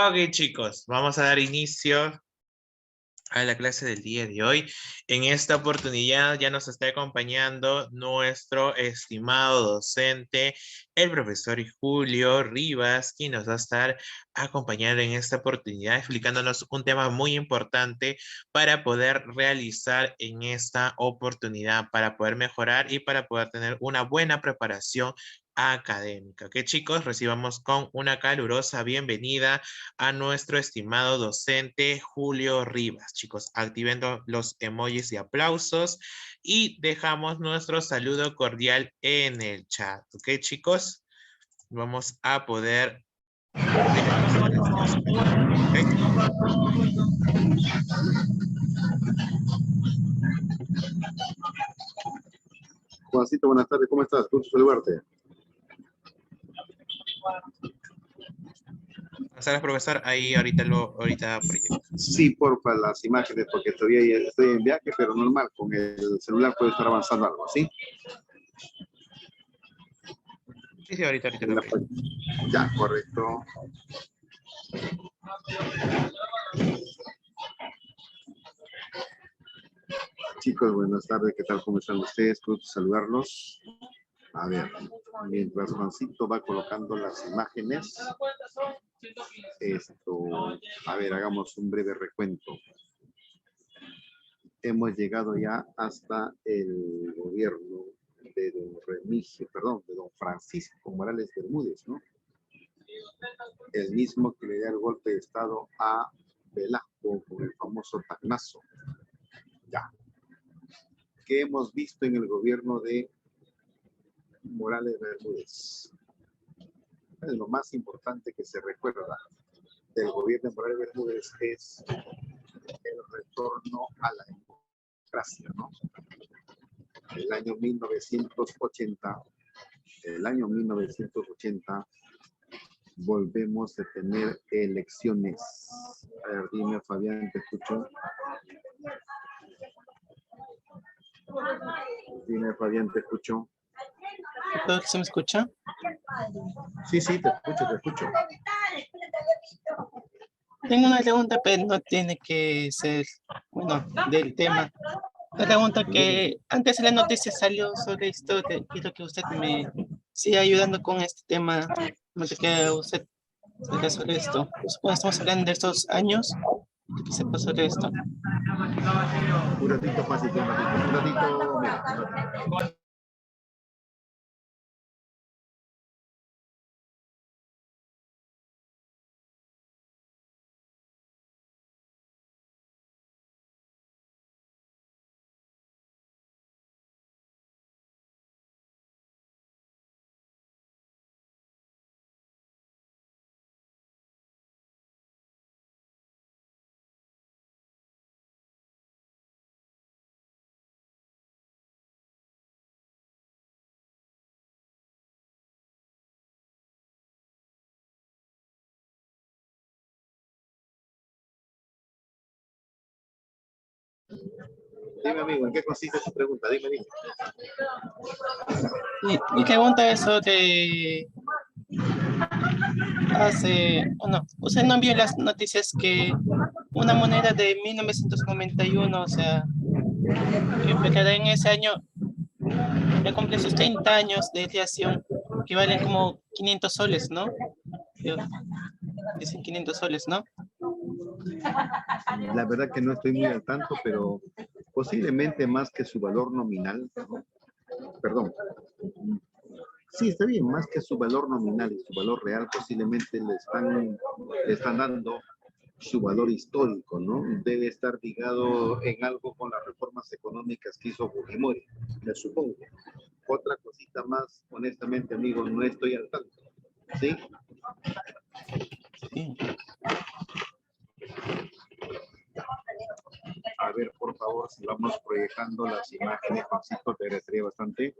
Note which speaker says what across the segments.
Speaker 1: Ok, chicos, vamos a dar inicio a la clase del día de hoy. En esta oportunidad ya nos está acompañando nuestro estimado docente, el profesor Julio Rivas, quien nos va a estar acompañando en esta oportunidad, explicándonos un tema muy importante para poder realizar en esta oportunidad, para poder mejorar y para poder tener una buena preparación académica. Ok, chicos, recibamos con una calurosa bienvenida a nuestro estimado docente Julio Rivas. Chicos, activando los emojis y aplausos y dejamos nuestro saludo cordial en el chat. ¿Ok, chicos? Vamos a poder dejar
Speaker 2: Juancito, buenas tardes, ¿cómo estás? Gusto saludarte.
Speaker 1: ¿Sabes, profesor? Ahí ahorita proyecto.
Speaker 2: Sí, porfa, las imágenes, porque todavía estoy en viaje, pero normal, con el celular puede estar avanzando algo, ¿sí?
Speaker 1: Sí, ahorita lo proyecto.
Speaker 2: Ya, correcto. Chicos, buenas tardes, ¿qué tal? ¿Cómo están ustedes? Gusto saludarlos. A ver, mientras Juancito va colocando las imágenes, a ver, hagamos un breve recuento. Hemos llegado ya hasta el gobierno de don Francisco Morales Bermúdez, ¿no? El mismo que le da el golpe de estado a Velasco con el famoso tacnazo. Ya. ¿Qué hemos visto en el gobierno de Morales Bermúdez? Es lo más importante que se recuerda del gobierno de Morales Bermúdez es el retorno a la democracia, ¿no? El año 1980, volvemos a tener elecciones. A ver, dime, Fabián, te escucho. Dime, Fabián, te escucho.
Speaker 3: ¿Se me escucha?
Speaker 2: Sí, te escucho.
Speaker 3: Tengo una pregunta, pero no tiene que ser, bueno, del tema. La pregunta que antes en la noticia salió sobre esto, quiero que usted me siga ayudando con este tema, no sé qué usted sabe sobre esto. Pues, bueno, estamos hablando de estos años, ¿qué se pasó de esto?
Speaker 2: Un ratito fácil, un ratito, mira, un ratito. Dime, amigo, ¿en qué consiste su pregunta? Dime.
Speaker 3: Mi pregunta es sobre bueno, usted no vio las noticias que una moneda de 1991, o sea, que en ese año ya cumple sus 30 años de creación, que valen como 500 soles, ¿no? Dicen 500 soles, ¿no?
Speaker 2: La verdad que no estoy muy al tanto, pero posiblemente más que su valor nominal, perdón. Sí, está bien, más que su valor nominal y su valor real, posiblemente le están dando su valor histórico, ¿no? Debe estar ligado en algo con las reformas económicas que hizo Fujimori, me supongo. Otra cosita más, honestamente, amigo, no estoy al tanto. ¿Sí?
Speaker 3: Sí.
Speaker 2: A ver, por favor, si vamos proyectando las imágenes, Juancito, te agradecería bastante.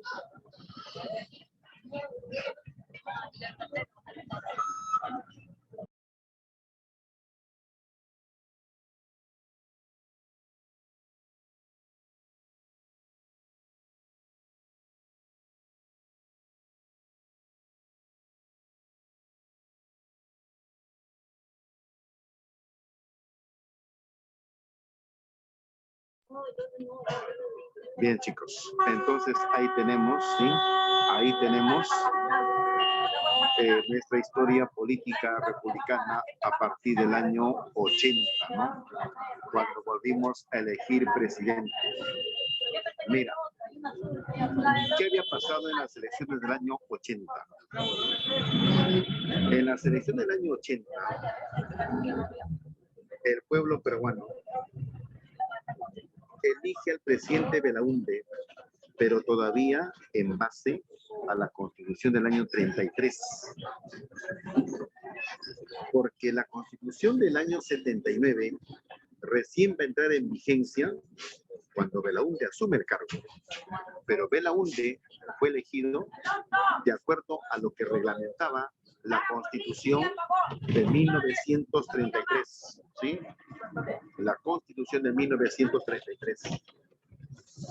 Speaker 2: Bien, chicos. Entonces, ahí tenemos, ¿sí? Ahí tenemos nuestra historia política republicana a partir del año 80, ¿no? Cuando volvimos a elegir presidente. Mira, ¿qué había pasado en las elecciones del año 80? En las elecciones del año 80, el pueblo peruano elige al presidente Belaúnde, pero todavía en base a la Constitución del año 33. Porque la Constitución del año 79 recién va a entrar en vigencia cuando Belaúnde asume el cargo. Pero Belaúnde fue elegido de acuerdo a lo que reglamentaba la Constitución de 1933, ¿sí? La Constitución de 1933.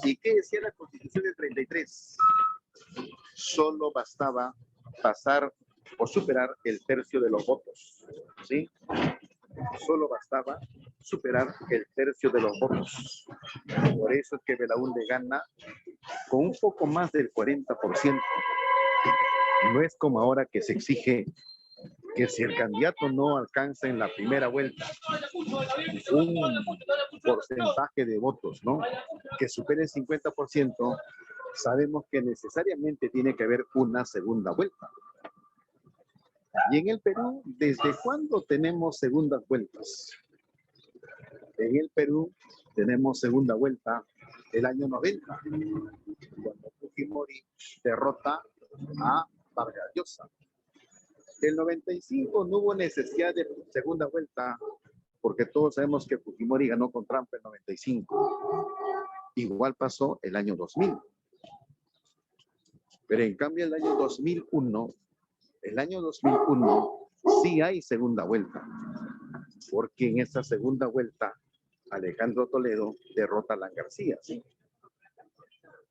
Speaker 2: ¿Y qué decía la Constitución del 33? Solo bastaba pasar o superar el tercio de los votos, ¿sí? Solo bastaba superar el tercio de los votos. Por eso es que Belaúnde gana con un poco más del 40%. No es como ahora que se exige que si el candidato no alcanza en la primera vuelta un porcentaje de votos, ¿no?, que supere el 50%, sabemos que necesariamente tiene que haber una segunda vuelta. Y en el Perú, ¿desde cuándo tenemos segundas vueltas? En el Perú tenemos segunda vuelta el año 90, cuando Fujimori derrota a Vargas Llosa. El 95 no hubo necesidad de segunda vuelta, porque todos sabemos que Fujimori ganó con trampa el 95. Igual pasó el año 2000. Pero en cambio el año 2001 sí hay segunda vuelta, porque en esa segunda vuelta Alejandro Toledo derrota a Alan García, ¿sí?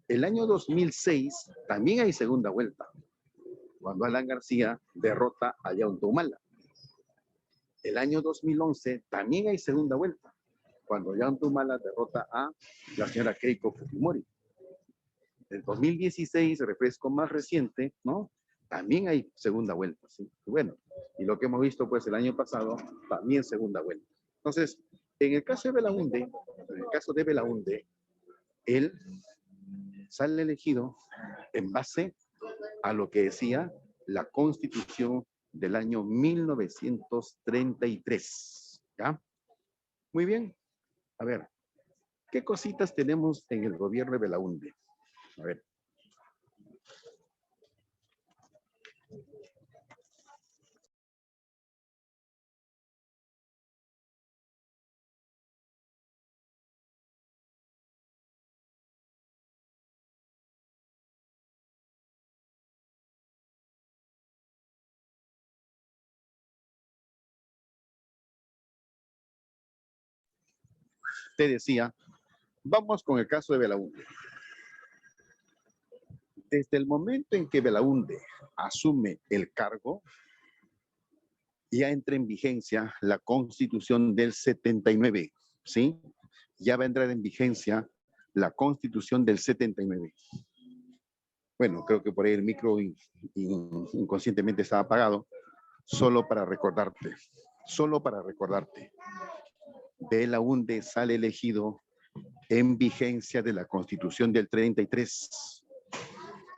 Speaker 2: El año 2006 también hay segunda vuelta, cuando Alan García derrota a Ollanta Humala. El año 2011 también hay segunda vuelta, cuando Ollanta Humala derrota a la señora Keiko Fujimori. El 2016, refresco más reciente, ¿no?, también hay segunda vuelta, ¿sí? Bueno, y lo que hemos visto pues el año pasado, también segunda vuelta. Entonces, en el caso de Belaúnde, él sale elegido en base a lo que decía la Constitución del año 1933, ¿ya? Muy bien. A ver, ¿qué cositas tenemos en el gobierno de Belaúnde? A ver. Te decía, vamos con el caso de Belaúnde. Desde el momento en que Belaúnde asume el cargo, ya entra en vigencia la Constitución del 79, ¿sí? Ya va a entrar en vigencia la Constitución del 79. Bueno, creo que por ahí el micro inconscientemente estaba apagado. Solo para recordarte. Belaúnde sale elegido en vigencia de la Constitución del 33,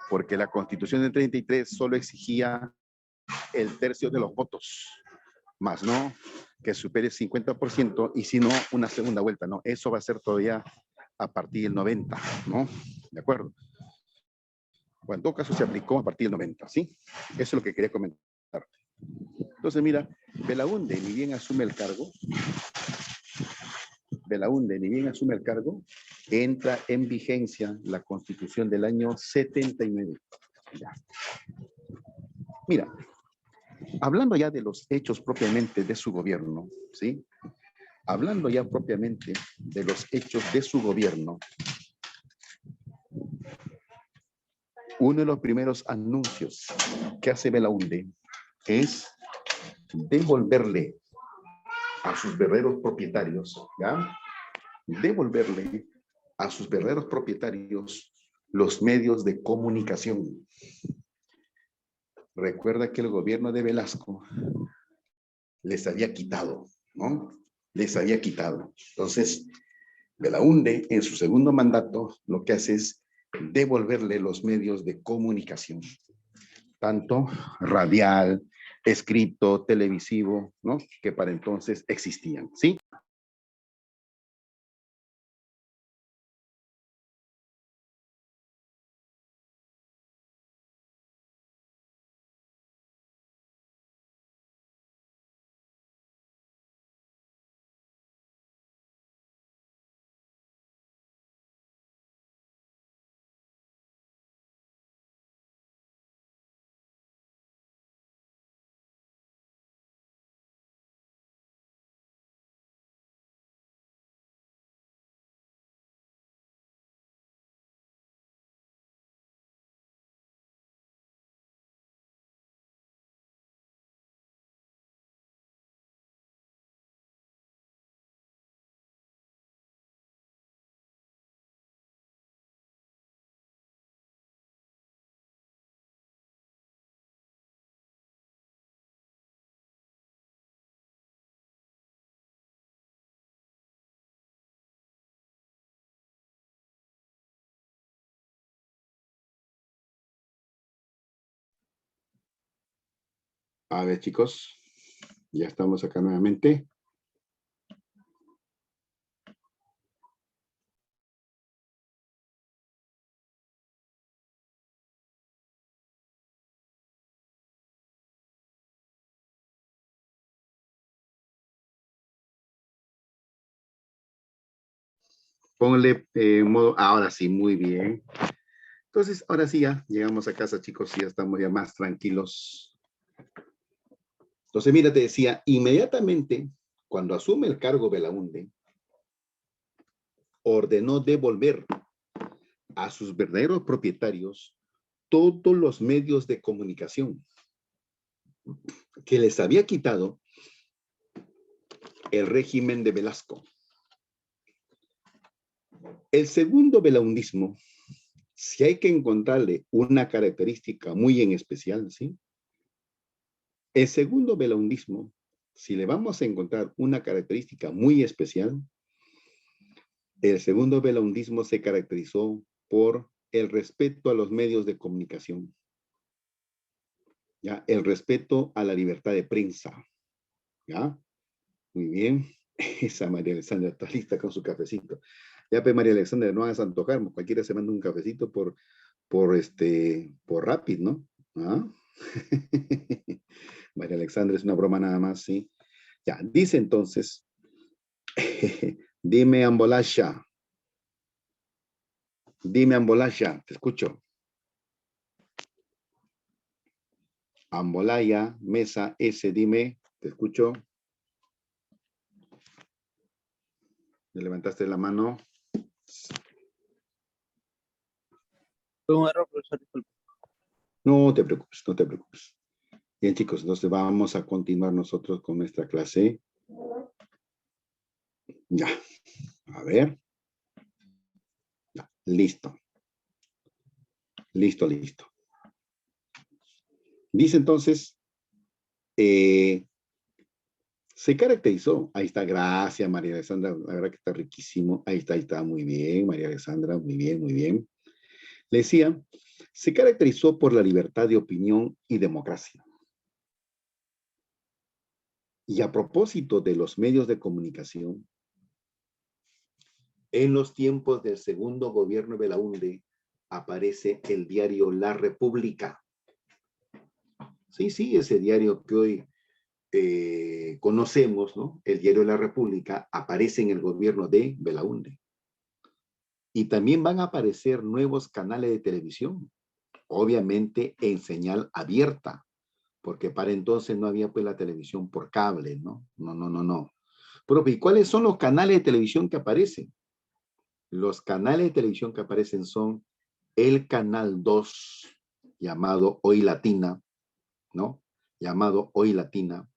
Speaker 2: porque la Constitución del 33 solo exigía el tercio de los votos, más no que supere el 50%, y si no, una segunda vuelta, ¿no? Eso va a ser todavía a partir del 90, ¿no? ¿De acuerdo? Bueno, en todo caso se aplicó a partir del 90, ¿sí? Eso es lo que quería comentar. Entonces, mira, Belaúnde ni bien asume el cargo, entra en vigencia la Constitución del año 79. Ya. Mira, hablando ya de los hechos propiamente de su gobierno, ¿sí? Hablando ya propiamente de los hechos de su gobierno, uno de los primeros anuncios que hace Belaúnde es devolverle a sus verdaderos propietarios, ¿ya?, devolverle a sus verdaderos propietarios los medios de comunicación. Recuerda que el gobierno de Velasco les había quitado, ¿no? Les había quitado. Entonces, Belaúnde, en su segundo mandato, lo que hace es devolverle los medios de comunicación, tanto radial, escrito, televisivo, ¿no? Que para entonces existían, ¿sí? A ver, chicos, ya estamos acá nuevamente. Ponle modo, ahora sí, muy bien. Entonces, ahora sí ya llegamos a casa, chicos, y ya estamos ya más tranquilos. Entonces, mira, te decía, inmediatamente, cuando asume el cargo Belaúnde, ordenó devolver a sus verdaderos propietarios todos los medios de comunicación que les había quitado el régimen de Velasco. El segundo belaundismo, si hay que encontrarle una característica muy en especial, ¿sí? El segundo belaundismo, si le vamos a encontrar una característica muy especial, el segundo belaundismo se caracterizó por el respeto a los medios de comunicación, ¿ya? El respeto a la libertad de prensa, ¿ya? Muy bien. Esa María Alexandra está lista con su cafecito. Ya, pues, María Alexandra, no hagas antojar, cualquiera se manda un cafecito por Rapid, ¿no? ¿Ah? María Alexandra, es una broma nada más, ¿sí? Ya, dice entonces, dime Ambolasha, te escucho. Ambolaya, mesa, S, dime, te escucho. ¿Me levantaste la mano?
Speaker 3: Fue un error, profesor, disculpe.
Speaker 2: No te preocupes, no te preocupes. Bien, chicos, entonces vamos a continuar nosotros con nuestra clase. Ya, a ver. Ya, listo. Listo, listo. Dice entonces, se caracterizó. Ahí está, gracias, María Alexandra. La verdad que está riquísimo. Ahí está, muy bien, María Alexandra, muy bien, muy bien. Le decía, se caracterizó por la libertad de opinión y democracia. Y a propósito de los medios de comunicación, en los tiempos del segundo gobierno de Belaúnde aparece el diario La República. Sí, sí, ese diario que hoy conocemos, ¿no? El diario La República aparece en el gobierno de Belaúnde. Y también van a aparecer nuevos canales de televisión, obviamente en señal abierta, porque para entonces no había pues la televisión por cable, ¿no? No. Pero, ¿y cuáles son los canales de televisión que aparecen? Los canales de televisión que aparecen son el canal 2, llamado Hoy Latina, ¿no? Llamado Hoy Latina,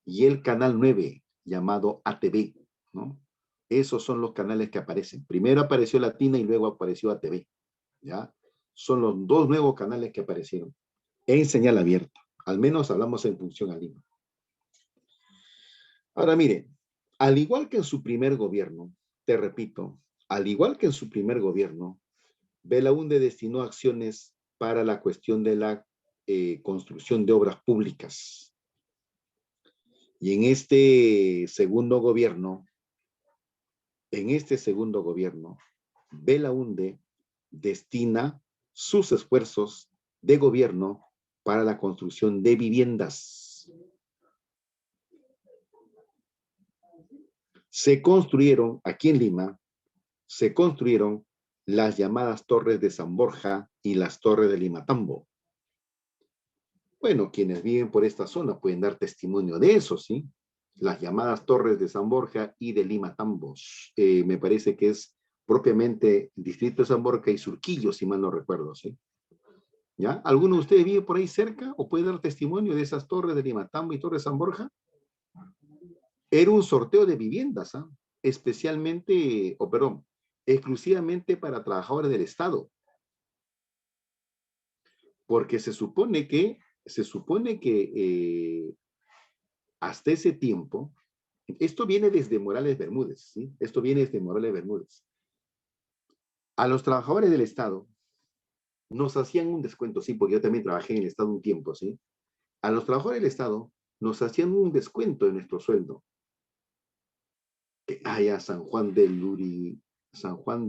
Speaker 2: y el canal 9, llamado ATV, ¿no? Esos son los canales que aparecen. Primero apareció Latina y luego apareció ATV. ¿Ya? Son los dos nuevos canales que aparecieron en señal abierta. Al menos hablamos en función a Lima. Ahora mire, al igual que en su primer gobierno, te repito, al igual que en su primer gobierno, Belaúnde destinó acciones para la cuestión de la construcción de obras públicas. Y en este segundo gobierno, Belaúnde destina sus esfuerzos de gobierno para la construcción de viviendas. Se construyeron, aquí en Lima, se construyeron las llamadas torres de San Borja y las torres de Limatambo. Bueno, quienes viven por esta zona pueden dar testimonio de eso, ¿sí? Las llamadas torres de San Borja y de Limatambo. Me parece que es propiamente el distrito de San Borja y Surquillo, si mal no recuerdo, ¿sí? ¿Ya? ¿Alguno de ustedes vive por ahí cerca o puede dar testimonio de esas torres de Limatambo y torres de San Borja? Era un sorteo de viviendas, ¿ah? Especialmente, exclusivamente para trabajadores del Estado. Porque se supone que hasta ese tiempo, esto viene desde Morales Bermúdez, ¿sí? Esto viene desde Morales Bermúdez. A los trabajadores del Estado nos hacían un descuento, sí, porque yo también trabajé en el Estado un tiempo, ¿sí? A los trabajadores del Estado nos hacían un descuento en nuestro sueldo. Allá San Juan de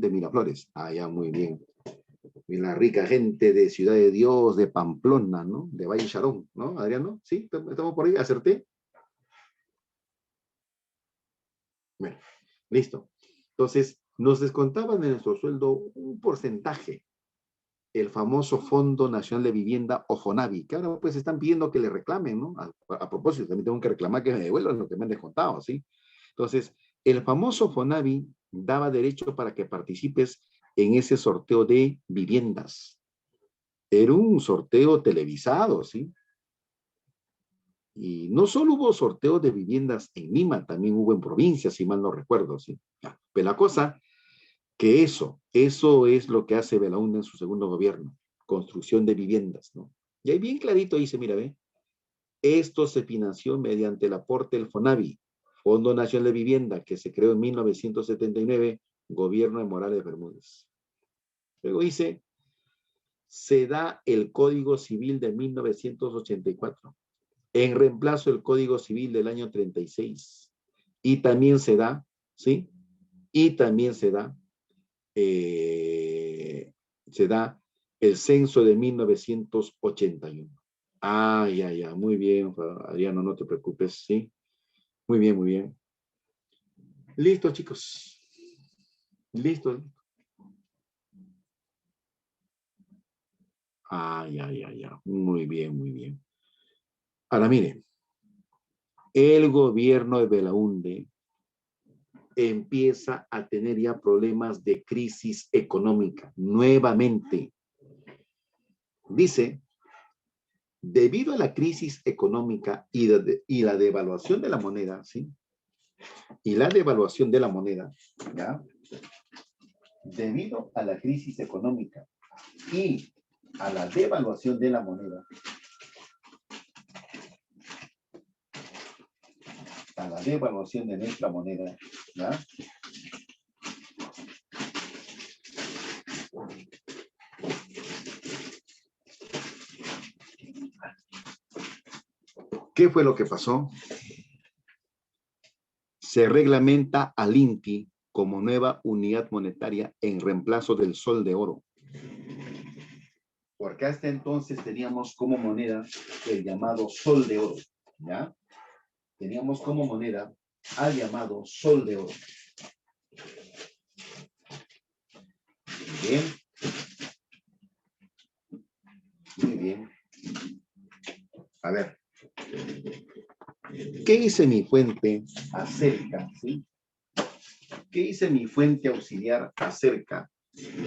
Speaker 2: Miraflores, allá muy bien. Y la rica gente de Ciudad de Dios, de Pamplona, ¿no? De Valle Charón, ¿no, Adriano? ¿Sí? ¿Estamos por ahí? ¿Acerté? Bueno, listo. Entonces, nos descontaban de nuestro sueldo un porcentaje, el famoso Fondo Nacional de Vivienda o FONAVI, que ahora pues están pidiendo que le reclamen, ¿no? A propósito, también tengo que reclamar que me devuelvan lo que me han descontado, ¿sí? Entonces, el famoso FONAVI daba derecho para que participes en ese sorteo de viviendas. Era un sorteo televisado, ¿sí? Y no solo hubo sorteos de viviendas en Lima, también hubo en provincias, si mal no recuerdo, ¿sí? Ya. Pero la cosa, que eso es lo que hace Belaúnde en su segundo gobierno, construcción de viviendas, ¿no? Y ahí bien clarito dice, mira, ve, esto se financió mediante el aporte del FONAVI, Fondo Nacional de Vivienda, que se creó en 1979, gobierno de Morales Bermúdez. Luego dice, se da el Código Civil de 1984, en reemplazo del Código Civil del año 36. Y también se da, ¿sí? Y también se da el censo de 1981. Ya, muy bien, Adriano, no te preocupes, ¿sí? Muy bien, muy bien. Listo, chicos. Listo. Ya. Muy bien, muy bien. Ahora, miren, el gobierno de Belaúnde empieza a tener ya problemas de crisis económica nuevamente. Dice, debido a la crisis económica y la devaluación de la moneda, ¿sí? Y la devaluación de la moneda, ¿ya? Debido a la crisis económica y a la devaluación de la moneda, a la devaluación de nuestra moneda, ¿ya? ¿Qué fue lo que pasó? Se reglamenta al INTI como nueva unidad monetaria en reemplazo del sol de oro. Porque hasta entonces teníamos como moneda el llamado sol de oro, ¿ya? Teníamos como moneda al llamado sol de oro. Bien. Muy bien. A ver. ¿Qué dice mi fuente acerca, ¿sí? ¿Qué dice mi fuente auxiliar acerca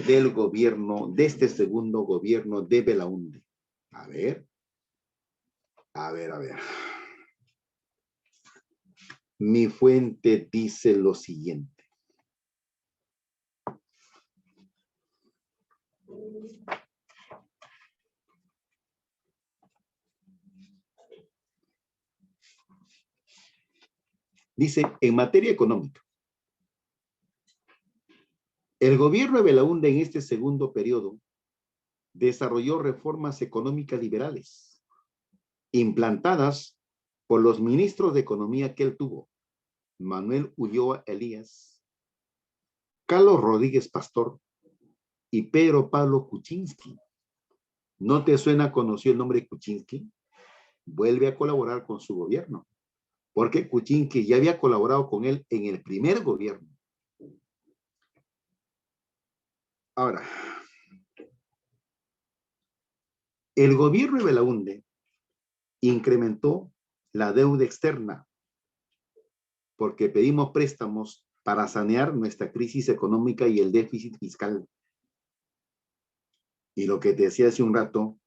Speaker 2: del gobierno, de este segundo gobierno de Belaúnde? A ver. Mi fuente dice lo siguiente. Dice, en materia económica, el gobierno de Belaúnde en este segundo periodo desarrolló reformas económicas liberales, implantadas por los ministros de Economía que él tuvo, Manuel Ulloa Elías, Carlos Rodríguez Pastor y Pedro Pablo Kuczynski. ¿No te suena conocido el nombre de Kuczynski? Vuelve a colaborar con su gobierno, porque Kuczynski ya había colaborado con él en el primer gobierno. Ahora, el gobierno de Belaúnde incrementó la deuda externa porque pedimos préstamos para sanear nuestra crisis económica y el déficit fiscal. Y lo que te decía hace un rato,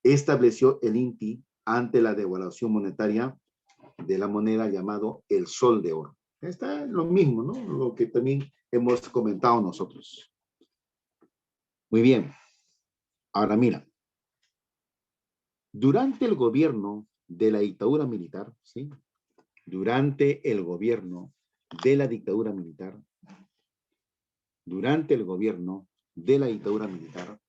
Speaker 2: estableció el INTI ante la devaluación monetaria de la moneda llamado el sol de oro. Está lo mismo, ¿no? Lo que también hemos comentado nosotros. Muy bien. Ahora mira, durante el gobierno de la dictadura militar, ¿sí? Durante el gobierno de la dictadura militar, durante el gobierno de la dictadura militar,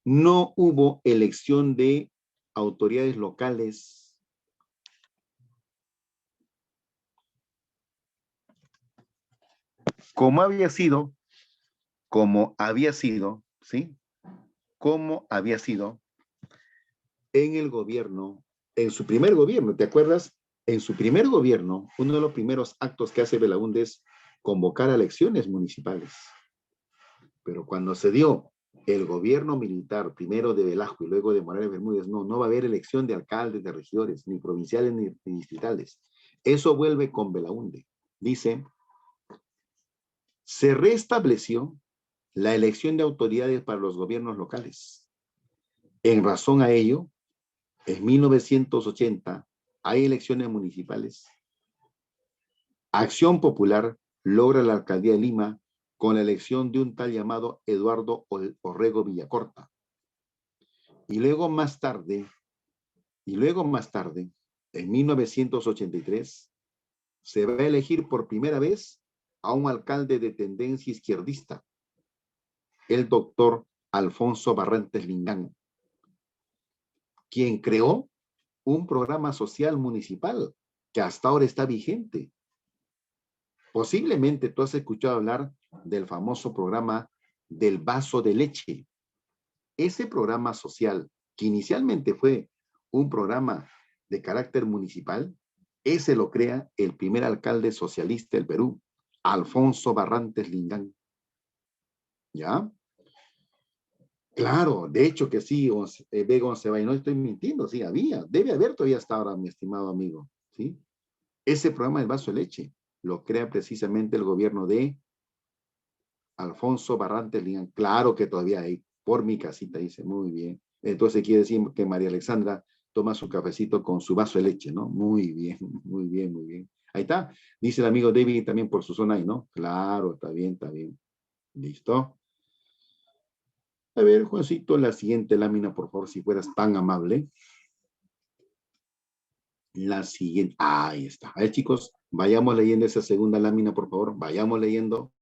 Speaker 2: no hubo elección de autoridades locales como había sido, ¿sí? Como había sido en el gobierno, en su primer gobierno, ¿te acuerdas? En su primer gobierno, uno de los primeros actos que hace Belaúnde es convocar a elecciones municipales. Pero cuando se dio el gobierno militar, primero de Velasco y luego de Morales Bermúdez, no va a haber elección de alcaldes, de regidores, ni provinciales ni distritales. Eso vuelve con Belaúnde. Dice, se restableció la elección de autoridades para los gobiernos locales. En razón a ello, en 1980 hay elecciones municipales. Acción Popular logra la alcaldía de Lima con la elección de un tal llamado Eduardo Orrego Villacorta. Y luego más tarde, en 1983, se va a elegir por primera vez a un alcalde de tendencia izquierdista, el doctor Alfonso Barrantes Lingán, quien creó un programa social municipal que hasta ahora está vigente. Posiblemente tú has escuchado hablar del famoso programa del vaso de leche. Ese programa social, que inicialmente fue un programa de carácter municipal, ese lo crea el primer alcalde socialista del Perú, Alfonso Barrantes Lingán. ¿Ya? Claro, de hecho que sí, Begon se va y no estoy mintiendo, sí, debe haber todavía hasta ahora, mi estimado amigo, ¿sí? Ese programa del vaso de leche lo crea precisamente el gobierno de Alfonso Barrantes Lingán. Claro que todavía hay, por mi casita, dice, muy bien. Entonces quiere decir que María Alexandra toma su cafecito con su vaso de leche, ¿no? Muy bien, muy bien, muy bien. Ahí está, dice el amigo David también por su zona ahí, ¿no? Claro, está bien, está bien. ¿Listo? A ver, Juancito, la siguiente lámina, por favor, si fueras tan amable. La siguiente, ahí está. A ver, chicos, vayamos leyendo esa segunda lámina, por favor. Vayamos leyendo.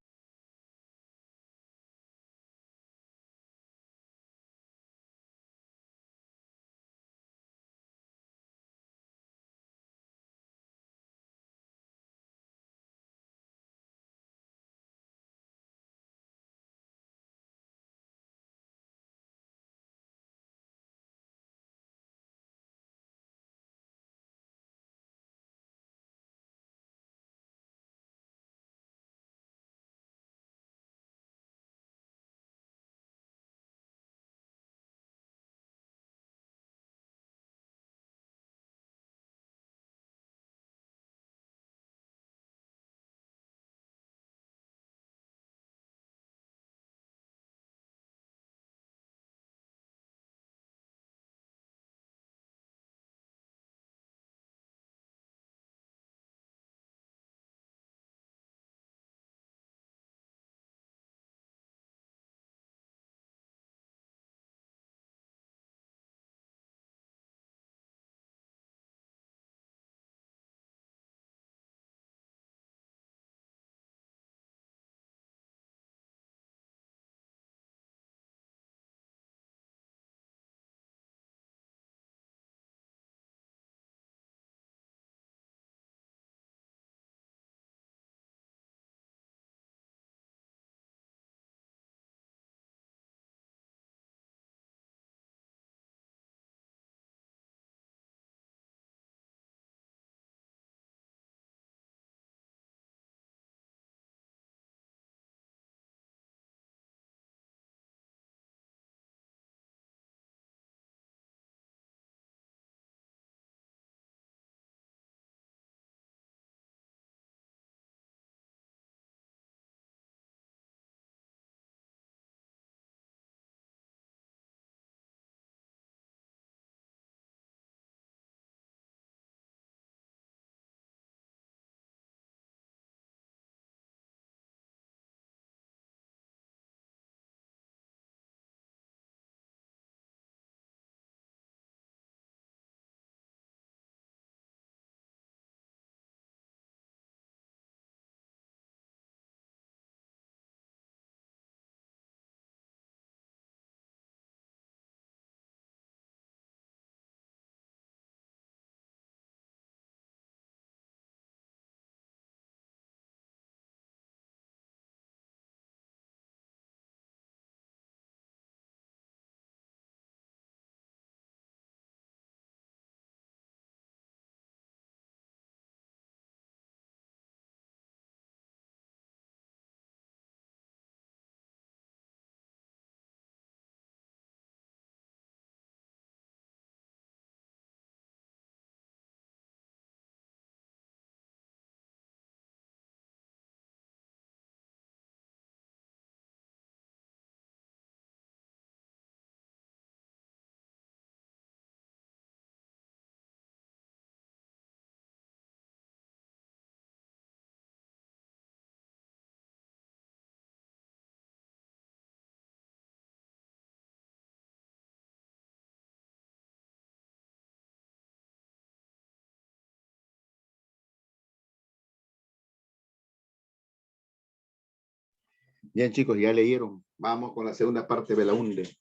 Speaker 2: Bien, chicos, ya leyeron. Vamos con la segunda parte de Belaúnde.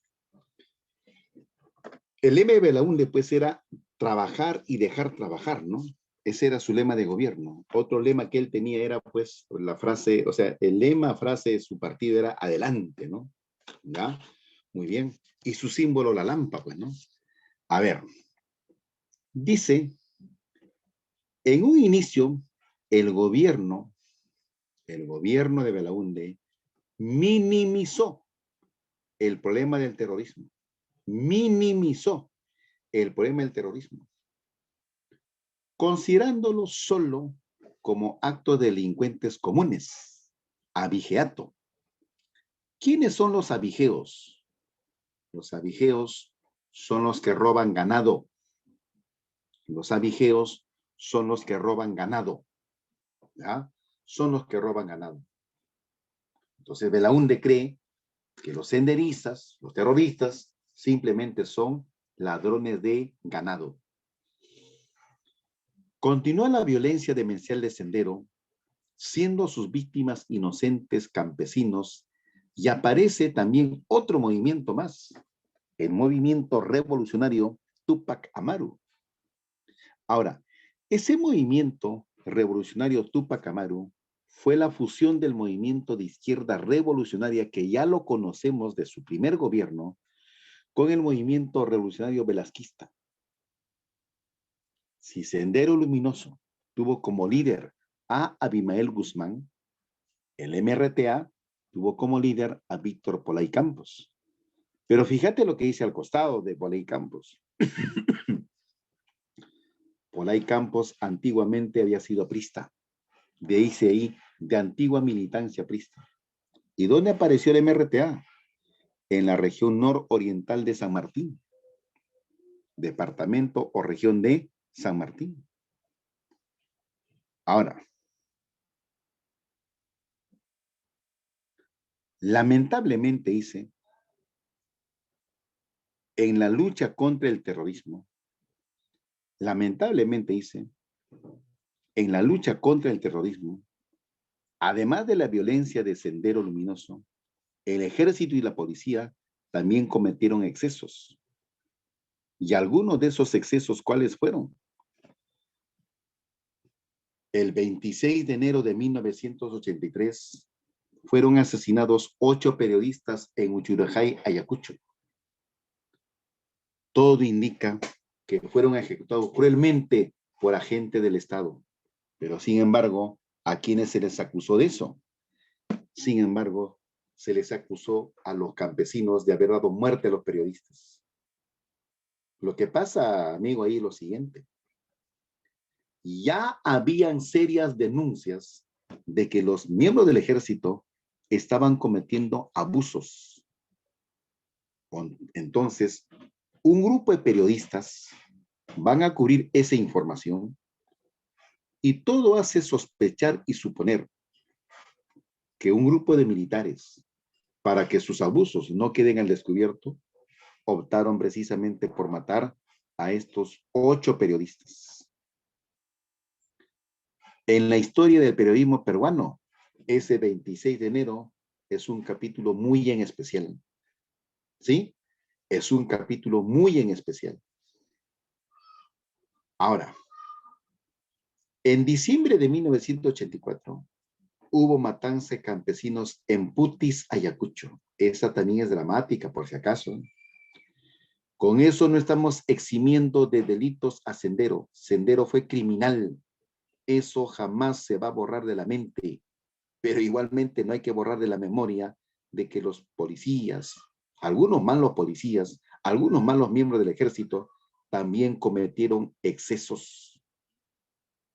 Speaker 2: El lema de Belaúnde, pues, era trabajar y dejar trabajar, ¿no? Ese era su lema de gobierno. Otro lema que él tenía era, pues, la frase, o sea, el lema, frase de su partido era adelante, ¿no? ¿Ya? Muy bien. Y su símbolo, la lámpara, pues, ¿no? A ver, dice, en un inicio, el gobierno de Belaúnde minimizó el problema del terrorismo. Minimizó el problema del terrorismo, considerándolo solo como actos delincuentes comunes. Abigeato. ¿Quiénes son los abigeos? Los abigeos son los que roban ganado. Los abigeos son los que roban ganado. ¿Ya? Son los que roban ganado. Entonces Belaúnde cree que los senderistas, los terroristas, simplemente son ladrones de ganado. Continúa la violencia demencial de Sendero, siendo sus víctimas inocentes campesinos, y aparece también otro movimiento más, el movimiento revolucionario Túpac Amaru. Ahora, ese movimiento revolucionario Túpac Amaru fue la fusión del movimiento de izquierda revolucionaria que ya lo conocemos de su primer gobierno con el movimiento revolucionario velasquista. Si Sendero Luminoso tuvo como líder a Abimael Guzmán, el MRTA tuvo como líder a Víctor Polay Campos. Pero fíjate lo que dice al costado de Polay Campos. Polay Campos antiguamente había sido aprista. Dice ahí, de antigua militancia aprista. ¿Y dónde apareció el MRTA? En la región nororiental de San Martín. Departamento o región de San Martín. Ahora, lamentablemente dice, en la lucha contra el terrorismo, lamentablemente dice, en la lucha contra el terrorismo, además de la violencia de Sendero Luminoso, el ejército y la policía también cometieron excesos. Y algunos de esos excesos, ¿cuáles fueron? El 26 de enero de 1983 fueron asesinados 8 periodistas en Uchurajay, Ayacucho. Todo indica que fueron ejecutados cruelmente por agentes del Estado. Pero sin embargo, ¿a quiénes se les acusó de eso? Sin embargo, se les acusó a los campesinos de haber dado muerte a los periodistas. Lo que pasa, amigo, ahí es lo siguiente. Ya habían serias denuncias de que los miembros del ejército estaban cometiendo abusos. Entonces, un grupo de periodistas van a cubrir esa información y todo hace sospechar y suponer que un grupo de militares, para que sus abusos no queden al descubierto, optaron precisamente por matar a estos 8 periodistas. En la historia del periodismo peruano, ese 26 de enero es un capítulo muy en especial. ¿Sí? Es un capítulo muy en especial. Ahora, en diciembre de 1984, hubo matanza de campesinos en Putis, Ayacucho. Esa también es dramática, por si acaso. Con eso no estamos eximiendo de delitos a Sendero. Sendero fue criminal. Eso jamás se va a borrar de la mente. Pero igualmente no hay que borrar de la memoria de que los policías, algunos malos policías, algunos malos miembros del ejército, también cometieron excesos.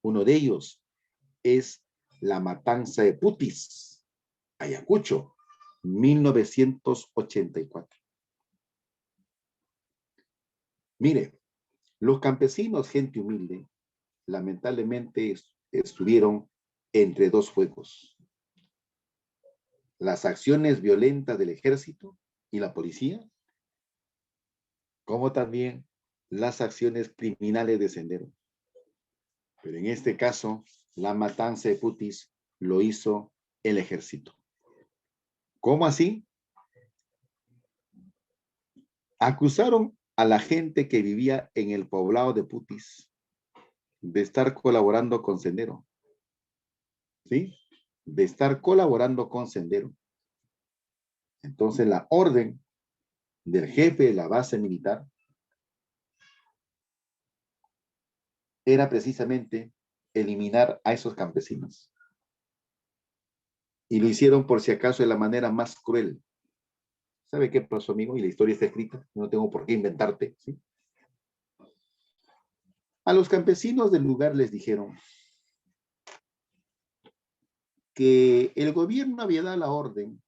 Speaker 2: Uno de ellos es la matanza de Putis, Ayacucho, 1984. Mire, los campesinos, gente humilde, lamentablemente estuvieron entre dos fuegos. Las acciones violentas del ejército y la policía, como también las acciones criminales de Sendero. Pero en este caso, la matanza de Putis lo hizo el ejército. ¿Cómo así? Acusaron a la gente que vivía en el poblado de Putis de estar colaborando con Sendero. ¿Sí? De estar colaborando con Sendero. Entonces la orden del jefe de la base militar era precisamente eliminar a esos campesinos. Y lo hicieron por si acaso de la manera más cruel. ¿Sabe qué pasó, amigo? Y la historia está escrita, no tengo por qué inventarte, ¿sí? A los campesinos del lugar les dijeron que el gobierno había dado la orden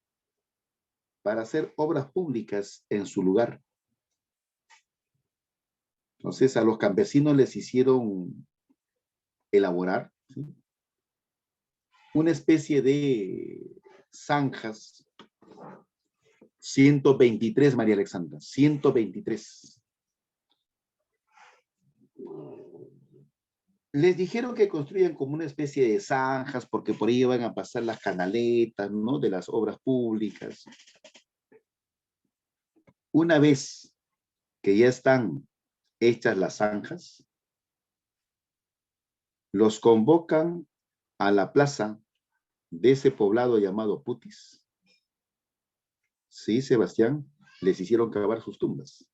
Speaker 2: para hacer obras públicas en su lugar. Entonces a los campesinos les hicieron elaborar, ¿sí?, una especie de zanjas, 123, María Alexandra, 123. Les dijeron que construyan como una especie de zanjas porque por ahí van a pasar las canaletas, ¿no?, de las obras públicas. Una vez que ya están hechas las zanjas, los convocan a la plaza de ese poblado llamado Putis. Sí, Sebastián, les hicieron cavar sus tumbas.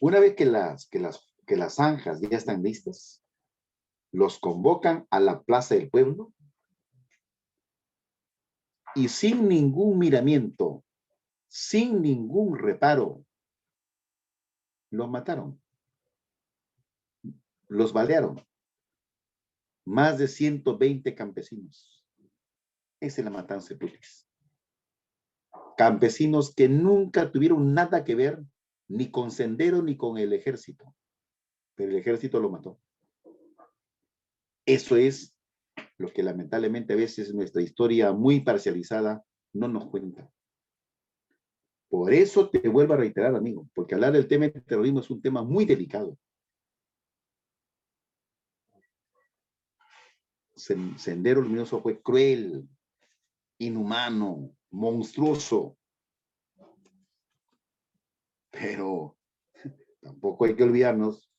Speaker 2: Una vez que las zanjas ya están listas, los convocan a la plaza del pueblo y sin ningún miramiento, sin ningún reparo, los mataron, los balearon. Más de 120 campesinos. Esa es la matanza de Putis. Campesinos que nunca tuvieron nada que ver ni con Sendero ni con el ejército, pero el ejército lo mató. Eso es lo que lamentablemente a veces nuestra historia muy parcializada no nos cuenta. Por eso te vuelvo a reiterar, amigo, porque hablar del tema del terrorismo es un tema muy delicado. Sendero Luminoso fue cruel, inhumano, monstruoso, pero tampoco hay que olvidarnos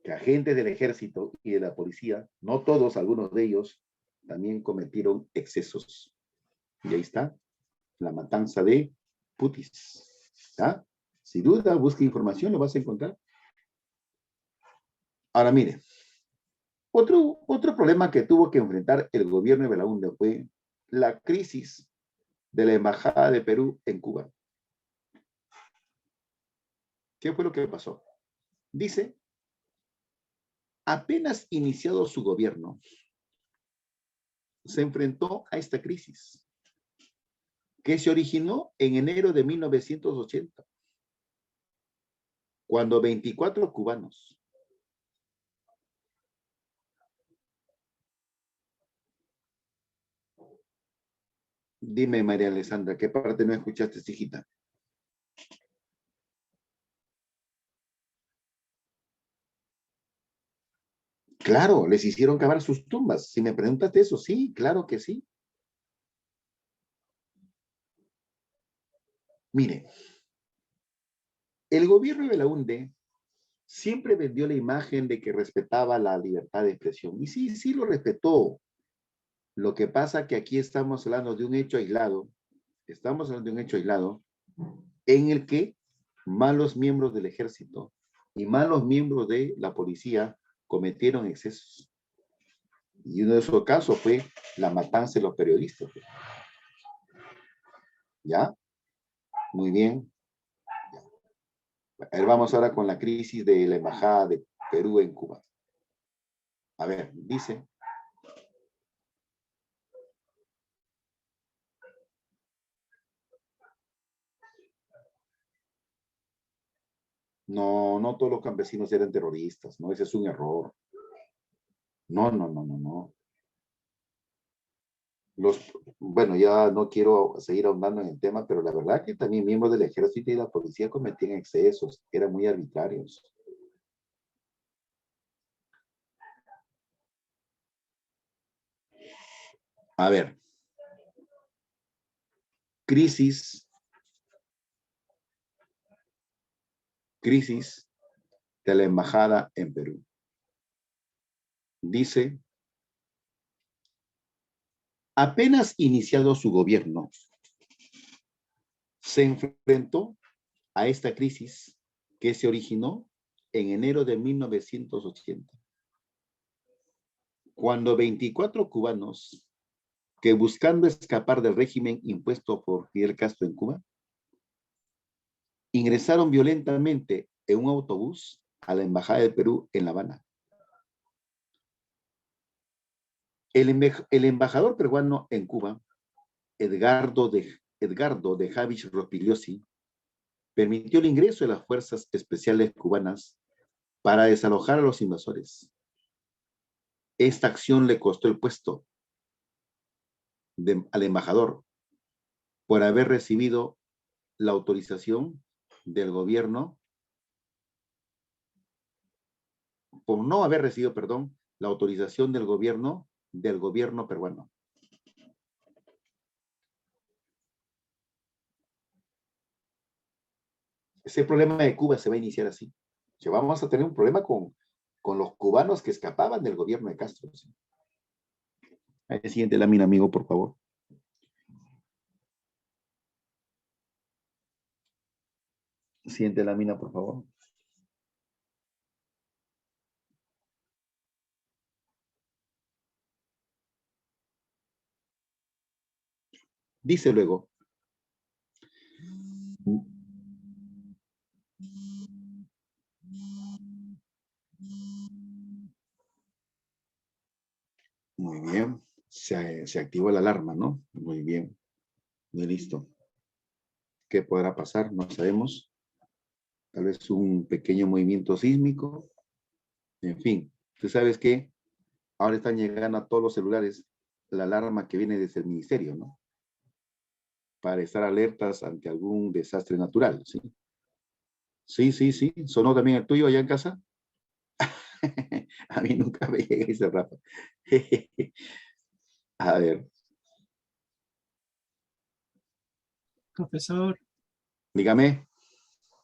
Speaker 2: que agentes del ejército y de la policía, no todos, algunos de ellos, también cometieron excesos. Y ahí está la matanza de Putis. ¿Está? Sin duda, busca información, lo vas a encontrar. Ahora mire, otro problema que tuvo que enfrentar el gobierno de Belaúnde fue la crisis de la Embajada de Perú en Cuba. ¿Qué fue lo que pasó? Dice, apenas iniciado su gobierno, se enfrentó a esta crisis que se originó en enero de 1980, cuando 24 cubanos Dime, María Alessandra, ¿qué parte no escuchaste, hijita? Claro, les hicieron cavar sus tumbas. Si me preguntas de eso, sí, claro que sí. Mire, el gobierno de Belaúnde siempre vendió la imagen de que respetaba la libertad de expresión. Y sí, sí lo respetó. Lo que pasa que aquí estamos hablando de un hecho aislado, en el que malos miembros del ejército y malos miembros de la policía cometieron excesos. Y uno de esos casos fue la matanza de los periodistas. ¿Ya? Muy bien. A ver, vamos ahora con la crisis de la embajada de Perú en Cuba. A ver, dice. No, no todos los campesinos eran terroristas, ¿no? Ese es un error. No, no, no, no, no. Bueno, ya no quiero seguir ahondando en el tema, pero la verdad que también miembros del ejército y la policía cometían excesos, eran muy arbitrarios. A ver, crisis de la embajada en Perú. Dice, apenas iniciado su gobierno, se enfrentó a esta crisis que se originó en enero de 1980, cuando 24 cubanos que buscando escapar del régimen impuesto por Fidel Castro en Cuba, ingresaron violentamente en un autobús a la Embajada de Perú en La Habana. El embajador peruano en Cuba, Edgardo de Javich Rospigliosi, permitió el ingreso de las fuerzas especiales cubanas para desalojar a los invasores. Esta acción le costó el puesto al embajador por haber recibido la autorización del gobierno, por no haber recibido, perdón, la autorización del gobierno peruano. Ese problema de Cuba se va a iniciar así. Que vamos a tener un problema con los cubanos que escapaban del gobierno de Castro. ¿Sí? El siguiente lámina, amigo, por favor. Siguiente lámina, por favor. Dice luego, muy bien, se activó la alarma, ¿no? Muy bien, muy listo. ¿Qué podrá pasar? No sabemos. Tal vez un pequeño movimiento sísmico. En fin, ¿tú sabes qué? Ahora están llegando a todos los celulares la alarma que viene desde el ministerio, ¿no? Para estar alertas ante algún desastre natural, ¿sí? Sí. ¿Sonó también el tuyo allá en casa? A mí nunca me llega ese rato. A ver.
Speaker 3: Profesor,
Speaker 2: Dígame.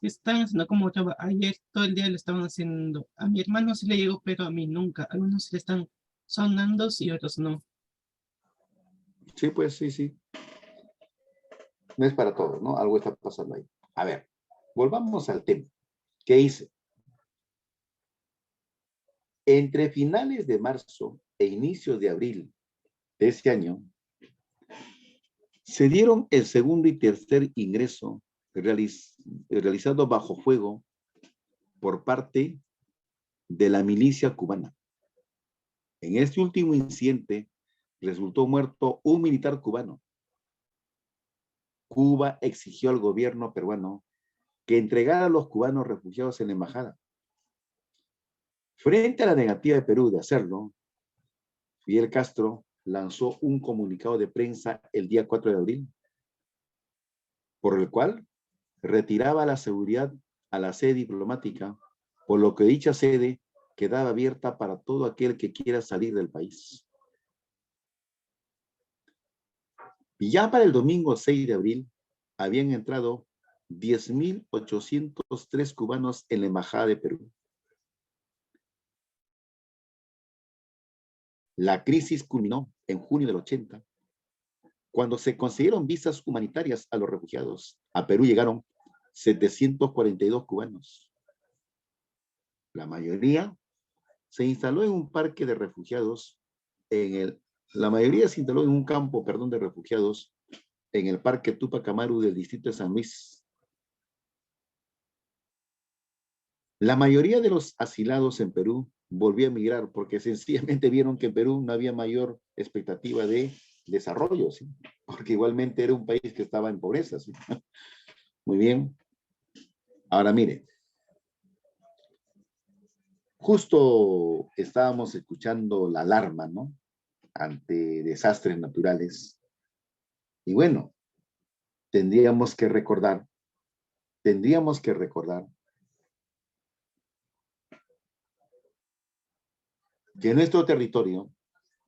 Speaker 3: están haciendo como ayer todo el día le estaban haciendo. A mi hermano sí le llegó, pero a mí nunca. Algunos sí le están sonando y otros no.
Speaker 2: Sí, pues sí. No es para todos, ¿no? Algo está pasando ahí. A ver, volvamos al tema. ¿Qué hice? Entre finales de marzo e inicios de abril de ese año, se dieron el segundo y tercer ingreso realizado bajo fuego por parte de la milicia cubana. En este último incidente resultó muerto un militar cubano. Cuba exigió al gobierno peruano que entregara a los cubanos refugiados en la embajada. Frente a la negativa de Perú de hacerlo, Fidel Castro lanzó un comunicado de prensa el día 4 de abril, por el cual retiraba la seguridad a la sede diplomática, por lo que dicha sede quedaba abierta para todo aquel que quiera salir del país. Y ya para el domingo 6 de abril habían entrado 10.803 cubanos en la Embajada de Perú. La crisis culminó en junio del 80, cuando se concedieron visas humanitarias a los refugiados. A Perú llegaron 742 cubanos. La mayoría se instaló en un parque de refugiados, la mayoría se instaló en un campo, de refugiados en el Parque Tupac Amaru del distrito de San Luis. La mayoría de los asilados en Perú volvió a emigrar porque sencillamente vieron que en Perú no había mayor expectativa de desarrollo, ¿sí? Porque igualmente era un país que estaba en pobreza, ¿sí? Muy bien. Ahora mire, justo estábamos escuchando la alarma, ¿no? Ante desastres naturales. Y bueno, tendríamos que recordar que nuestro territorio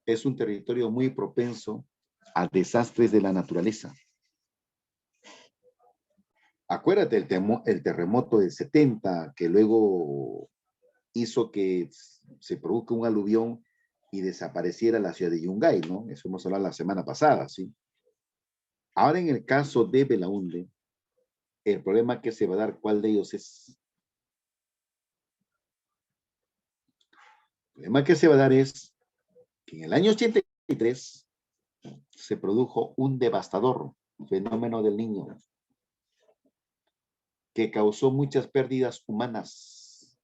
Speaker 2: es un territorio muy propenso a desastres de la naturaleza. Acuérdate el terremoto del 70, que luego hizo que se produzca un aluvión y desapareciera la ciudad de Yungay, ¿no? Eso hemos hablado la semana pasada, ¿sí? Ahora en el caso de Belaúnde, el problema que se va a dar, ¿cuál de ellos es? El problema que se va a dar es que en el año 83 se produjo un devastador fenómeno del Niño que causó muchas pérdidas humanas.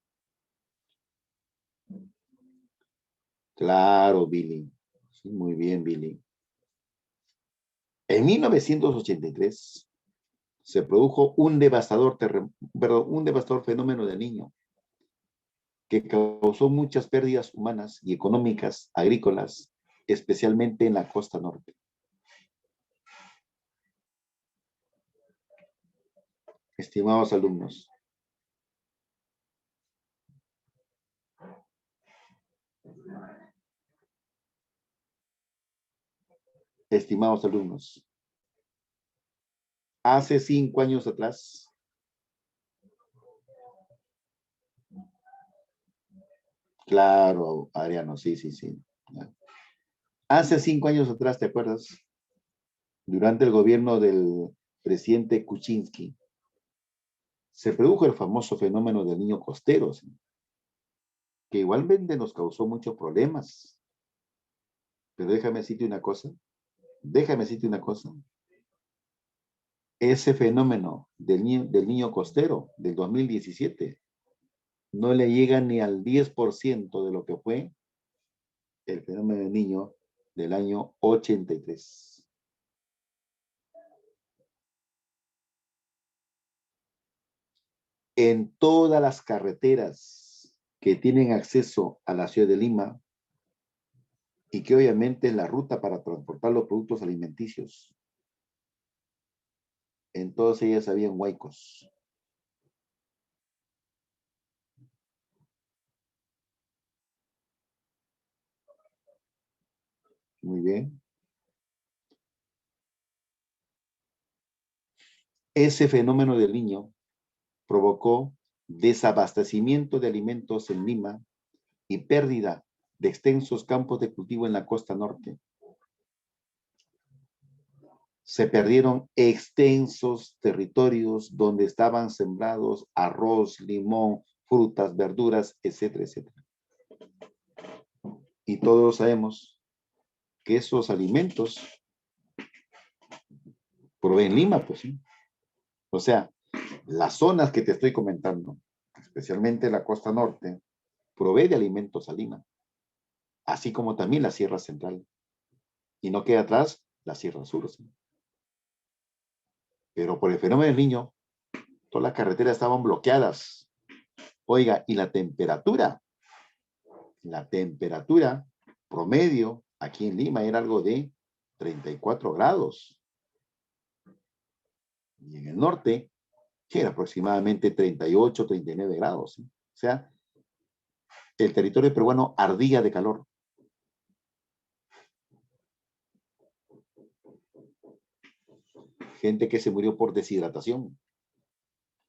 Speaker 2: Claro, Billy. Sí, muy bien, Billy. En 1983 se produjo un devastador fenómeno del Niño que causó muchas pérdidas humanas y económicas, agrícolas, especialmente en la costa norte. Estimados alumnos, hace 5 años atrás, claro, Adriano, sí. Hace 5 años atrás, ¿te acuerdas? Durante el gobierno del presidente Kuczynski, se produjo el famoso fenómeno del niño costero, ¿sí? Que igualmente nos causó muchos problemas. Pero déjame decirte una cosa. Ese fenómeno del niño costero del 2017 no le llega ni al 10% de lo que fue el fenómeno del niño del año 83. En todas las carreteras que tienen acceso a la ciudad de Lima y que obviamente es la ruta para transportar los productos alimenticios, en todas ellas habían huaicos. Muy bien. Ese fenómeno del niño provocó desabastecimiento de alimentos en Lima y pérdida de extensos campos de cultivo en la costa norte. Se perdieron extensos territorios donde estaban sembrados arroz, limón, frutas, verduras, etcétera, etcétera. Y todos sabemos que esos alimentos proveen Lima, pues sí. O sea, las zonas que te estoy comentando, especialmente la costa norte, provee de alimentos a Lima, así como también la Sierra Central. Y no queda atrás la Sierra Sur. ¿Sí? Pero por el fenómeno del Niño, todas las carreteras estaban bloqueadas. Oiga, y la temperatura promedio aquí en Lima era algo de 34 grados. Y en el norte era aproximadamente 38, 39 grados. ¿Sí? O sea, el territorio peruano ardía de calor. Gente que se murió por deshidratación.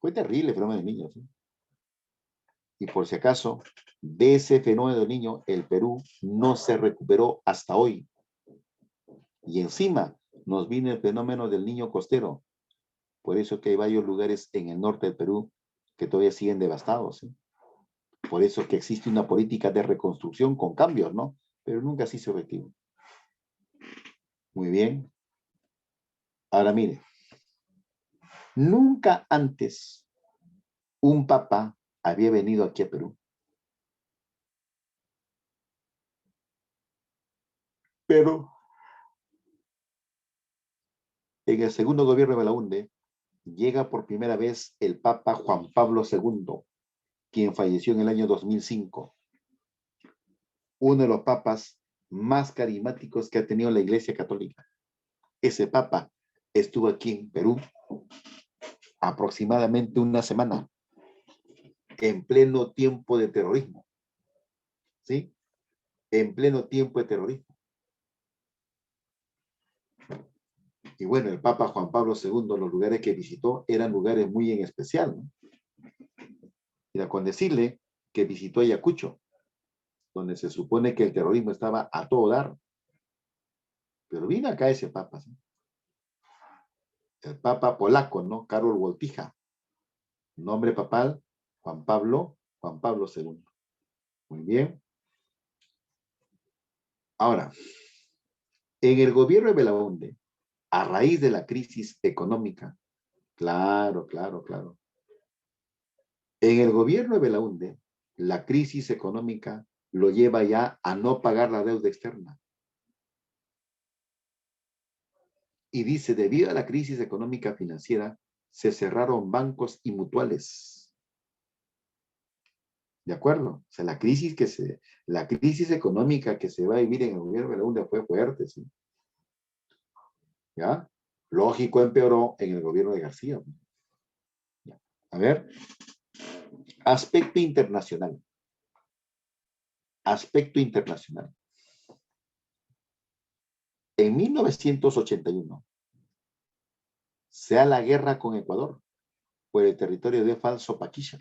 Speaker 2: Fue terrible el fenómeno del Niño. ¿Sí? Y por si acaso, de ese fenómeno del Niño, el Perú no se recuperó hasta hoy. Y encima nos viene el fenómeno del Niño costero. Por eso que hay varios lugares en el norte del Perú que todavía siguen devastados. ¿Sí? Por eso que existe una política de reconstrucción con cambios, ¿no? Pero nunca se hizo efectivo. Muy bien. Ahora mire, nunca antes un papa había venido aquí a Perú. Pero en el segundo gobierno de Belaúnde llega por primera vez el Papa Juan Pablo II, quien falleció en el año 2005. Uno de los papas más carismáticos que ha tenido la Iglesia Católica. Ese papa estuvo aquí en Perú aproximadamente una semana, en pleno tiempo de terrorismo. ¿Sí? En pleno tiempo de terrorismo. Y bueno, el Papa Juan Pablo II, los lugares que visitó eran lugares muy en especial, ¿no? Mira, con decirle que visitó Ayacucho, donde se supone que el terrorismo estaba a todo dar. Pero vino acá ese Papa, ¿sí? El Papa polaco, ¿no? Karol Wojtyła. Nombre papal, Juan Pablo II. Muy bien. Ahora, en el gobierno de Belaúnde, a raíz de la crisis económica, claro, claro, claro. En el gobierno de Belaúnde, la crisis económica lo lleva ya a no pagar la deuda externa. Y dice, debido a la crisis económica financiera, se cerraron bancos y mutuales. ¿De acuerdo? O sea, la crisis económica que se va a vivir en el gobierno de Belaúnde fue fuerte, ¿sí? ¿Ya? Lógico, empeoró en el gobierno de García. ¿Ya? A ver, aspecto internacional. Aspecto internacional. En 1981 se da la guerra con Ecuador por el territorio de Falso Paquilla.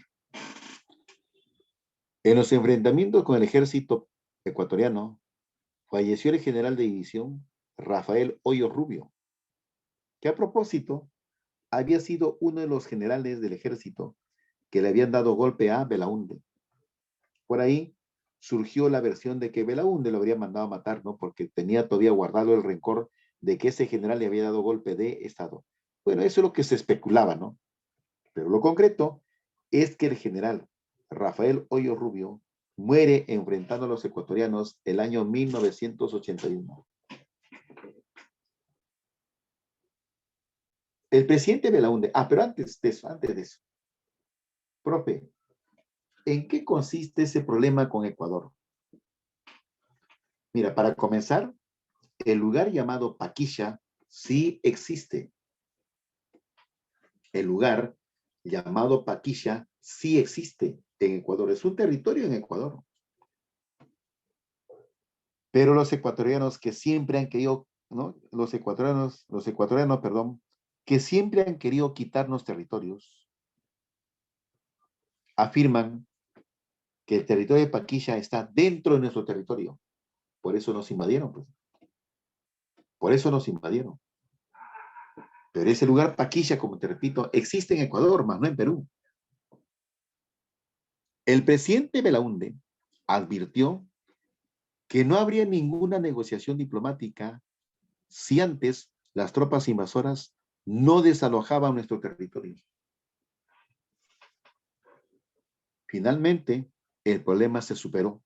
Speaker 2: En los enfrentamientos con el ejército ecuatoriano, falleció el general de división Rafael Hoyo Rubio, que a propósito había sido uno de los generales del ejército que le habían dado golpe a Belaúnde. Por ahí surgió la versión de que Belaúnde lo habría mandado a matar, ¿no? Porque tenía todavía guardado el rencor de que ese general le había dado golpe de estado. Bueno, eso es lo que se especulaba, ¿no? Pero lo concreto es que el general Rafael Hoyo Rubio muere enfrentando a los ecuatorianos el año 1981. El presidente Belaúnde, pero antes de eso, profe, ¿en qué consiste ese problema con Ecuador? Mira, para comenzar, el lugar llamado Paquilla sí existe. El lugar llamado Paquilla sí existe en Ecuador. Es un territorio en Ecuador. Pero los ecuatorianos que siempre han querido, ¿no? Los ecuatorianos, perdón, que siempre han querido quitarnos territorios, afirman que el territorio de Paquilla está dentro de nuestro territorio. Por eso nos invadieron, pues. Por eso nos invadieron. Pero ese lugar, Paquilla, como te repito, existe en Ecuador, más no en Perú. El presidente Belaúnde advirtió que no habría ninguna negociación diplomática si antes las tropas invasoras no desalojaban nuestro territorio. Finalmente, el problema se superó.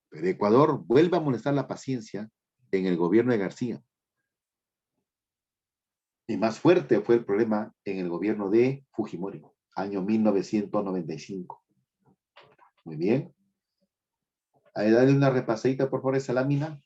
Speaker 2: Pero Ecuador vuelve a molestar la paciencia en el gobierno de García. Y más fuerte fue el problema en el gobierno de Fujimori, año 1995. Muy bien. Ahí dale una repasadita, por favor, esa lámina.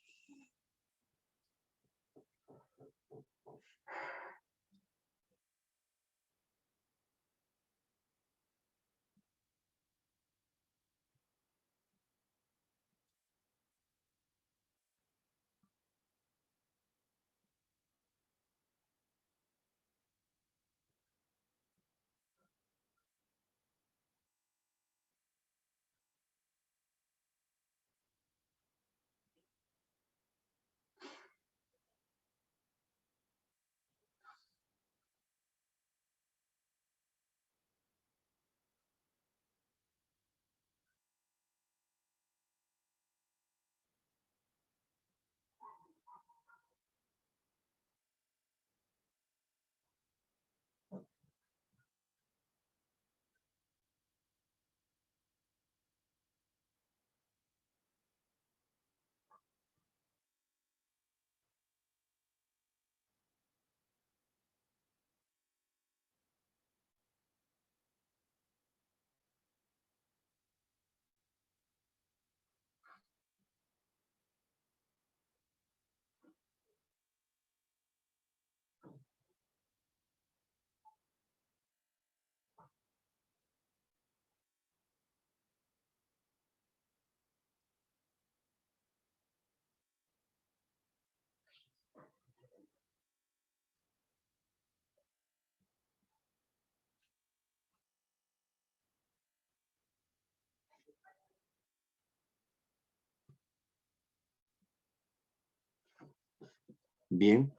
Speaker 2: Bien.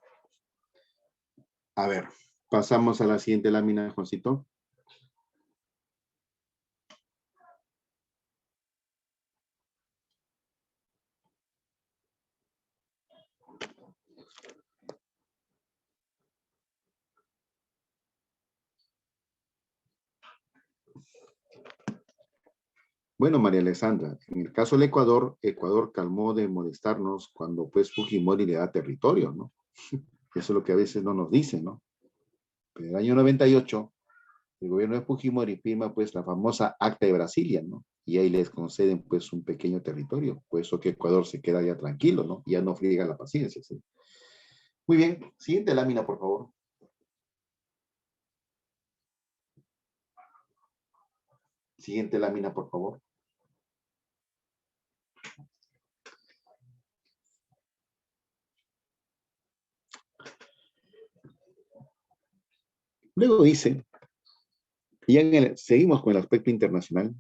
Speaker 2: A ver, pasamos a la siguiente lámina, Juancito. Bueno, María Alessandra, en el caso del Ecuador, Ecuador calmó de molestarnos cuando pues Fujimori le da territorio, ¿no? Eso es lo que a veces no nos dicen, ¿no? Pero en el año 98, el gobierno de Fujimori firma pues la famosa Acta de Brasilia, ¿no? Y ahí les conceden pues un pequeño territorio, por eso que Ecuador se queda ya tranquilo, ¿no? Ya no friega la paciencia, ¿sí? Muy bien, siguiente lámina, por favor. Siguiente lámina, por favor. Luego dice, y seguimos con el aspecto internacional,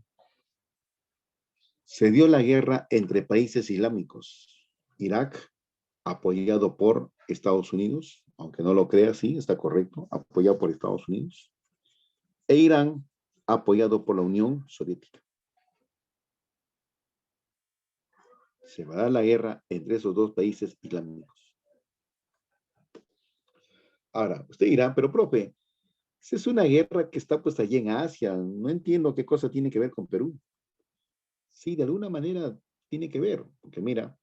Speaker 2: se dio la guerra entre países islámicos. Irak, apoyado por Estados Unidos, aunque no lo crea, sí, está correcto, apoyado por Estados Unidos. E Irán, apoyado por la Unión Soviética. Se va a dar la guerra entre esos dos países islámicos. Ahora, usted dirá, pero profe, esa es una guerra que está pues allí en Asia, no entiendo qué cosa tiene que ver con Perú. Sí, de alguna manera tiene que ver, porque mira,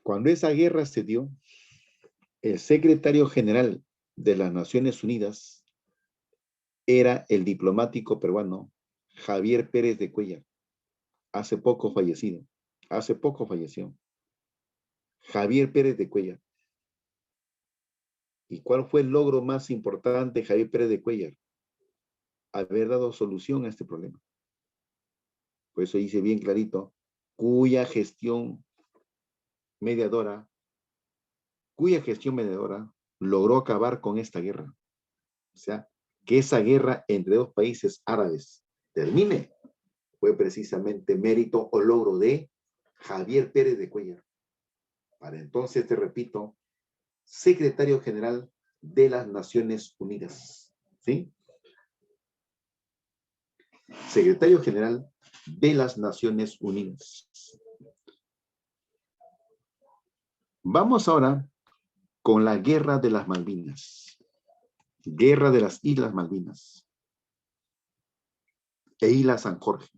Speaker 2: cuando esa guerra se dio, el secretario general de las Naciones Unidas era el diplomático peruano Javier Pérez de Cuellar, hace poco fallecido, hace poco falleció. Javier Pérez de Cuellar. ¿Y cuál fue el logro más importante de Javier Pérez de Cuellar? Haber dado solución a este problema. Por eso dice bien clarito, cuya gestión mediadora logró acabar con esta guerra. O sea, que esa guerra entre dos países árabes termine, fue precisamente mérito o logro de Javier Pérez de Cuellar. Para entonces, te repito, secretario general de las Naciones Unidas. ¿Sí? Secretario general de las Naciones Unidas. Vamos ahora con la Guerra de las Malvinas. Guerra de las Islas Malvinas. E Isla San Jorge.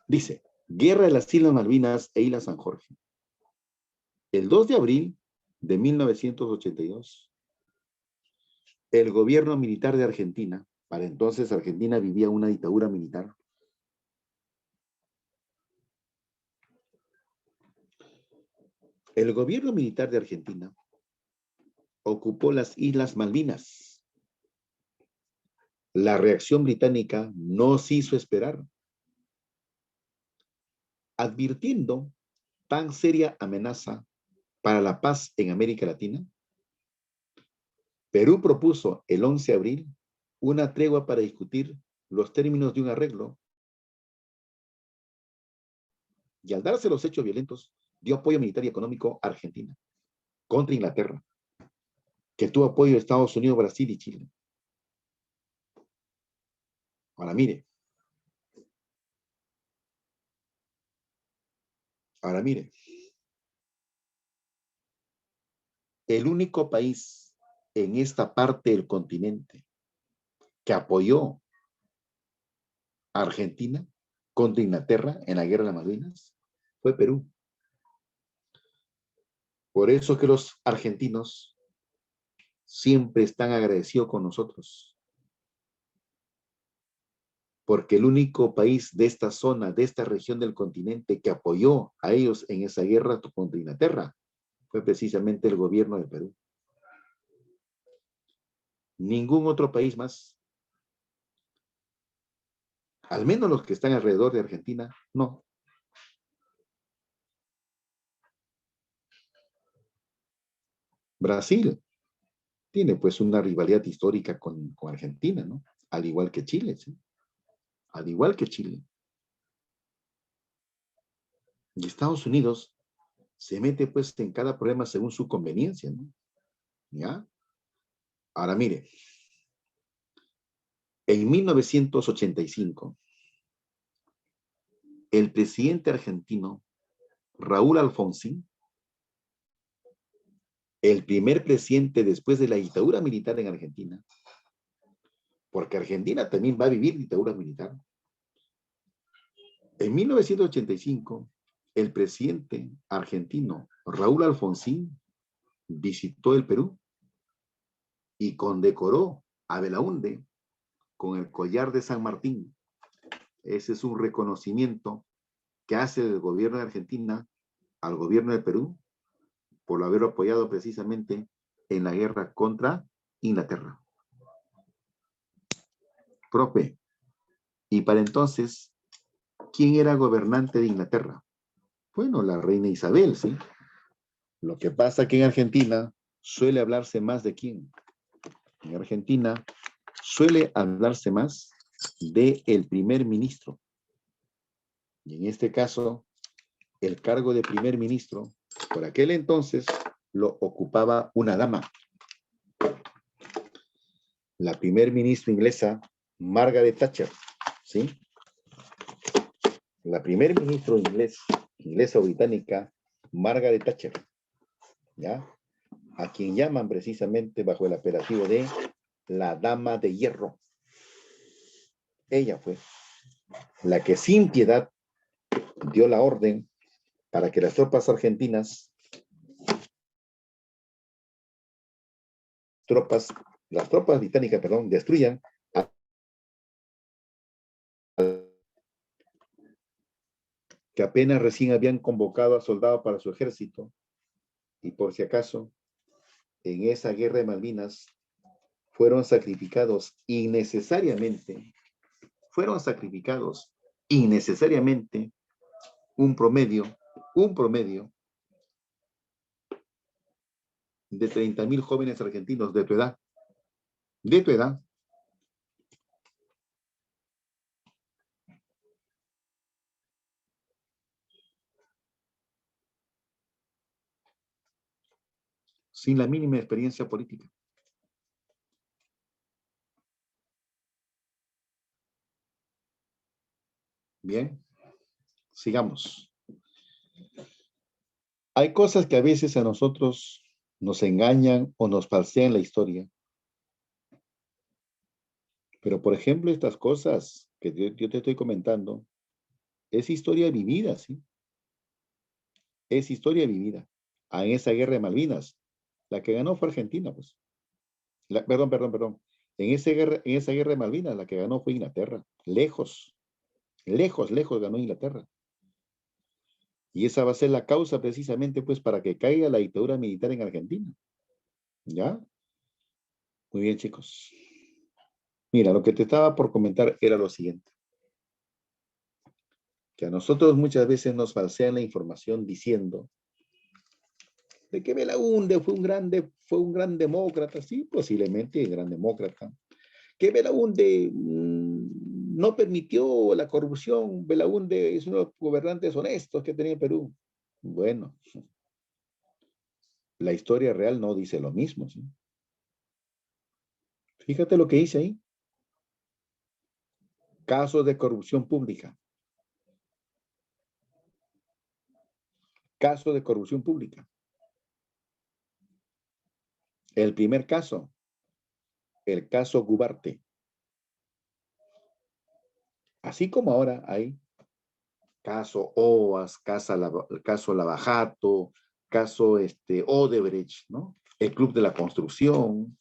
Speaker 2: Dice, Guerra de las Islas Malvinas e Isla San Jorge. El 2 de abril de 1982, el gobierno militar de Argentina, para entonces Argentina vivía una dictadura militar, el gobierno militar de Argentina ocupó las Islas Malvinas. La reacción británica no se hizo esperar. Advirtiendo tan seria amenaza para la paz en América Latina, Perú propuso el 11 de abril una tregua para discutir los términos de un arreglo y al darse los hechos violentos, dio apoyo militar y económico a Argentina contra Inglaterra, que tuvo apoyo de Estados Unidos, Brasil y Chile. Ahora mire, el único país en esta parte del continente que apoyó a Argentina contra Inglaterra en la guerra de las Malvinas fue Perú. Por eso que los argentinos siempre están agradecidos con nosotros. Porque el único país de esta zona, de esta región del continente que apoyó a ellos en esa guerra contra Inglaterra fue precisamente el gobierno de Perú. Ningún otro país más, al menos los que están alrededor de Argentina, no. Brasil tiene pues una rivalidad histórica con Argentina, ¿no? Al igual que Chile, ¿sí? Al igual que Chile. Y Estados Unidos se mete pues en cada problema según su conveniencia, ¿no? ¿Ya? Ahora mire, en 1985, el presidente argentino, Raúl Alfonsín, el primer presidente después de la dictadura militar en Argentina, porque Argentina también va a vivir dictadura militar. En 1985, el presidente argentino Raúl Alfonsín visitó el Perú y condecoró a Belaúnde con el collar de San Martín. Ese es un reconocimiento que hace el gobierno de Argentina al gobierno de Perú por haber apoyado precisamente en la guerra contra Inglaterra. Profe, y para entonces, ¿quién era gobernante de Inglaterra? Bueno, la reina Isabel, ¿sí? Lo que pasa que en Argentina suele hablarse más de quién. En Argentina suele hablarse más de el primer ministro. Y en este caso, el cargo de primer ministro, por aquel entonces, lo ocupaba una dama. La primer ministra inglesa, Margaret Thatcher, ¿sí? La primer ministro inglesa o británica, Margaret Thatcher, ¿ya? A quien llaman precisamente bajo el apelativo de la Dama de Hierro. Ella fue la que sin piedad dio la orden para que las tropas argentinas, las tropas británicas, perdón, destruyan que apenas recién habían convocado a soldados para su ejército, y por si acaso, en esa guerra de Malvinas, fueron sacrificados innecesariamente un promedio de 30,000 jóvenes argentinos de tu edad, sin la mínima experiencia política. Bien, sigamos. Hay cosas que a veces a nosotros nos engañan o nos falsean la historia. Pero, por ejemplo, estas cosas que yo te estoy comentando, es historia vivida, ¿sí? Es historia vivida. En esa guerra de Malvinas, la que ganó fue Argentina, pues. Perdón. En esa guerra de Malvinas, la que ganó fue Inglaterra. Lejos ganó Inglaterra. Y esa va a ser la causa precisamente, pues, para que caiga la dictadura militar en Argentina. ¿Ya? Muy bien, chicos. Mira, lo que te estaba por comentar era lo siguiente. Que a nosotros muchas veces nos falsean la información diciendo de que Belaúnde fue un gran demócrata, sí, posiblemente gran demócrata. Que Belaúnde no permitió la corrupción. Belaúnde es uno de los gobernantes honestos que tenía Perú. Bueno, la historia real no dice lo mismo, ¿sí? Fíjate lo que dice ahí. Casos de corrupción pública. Caso de corrupción pública. El primer caso, el caso Gubarte. Así como ahora hay caso OAS, caso Lavajato, caso Odebrecht, ¿no? El Club de la Construcción,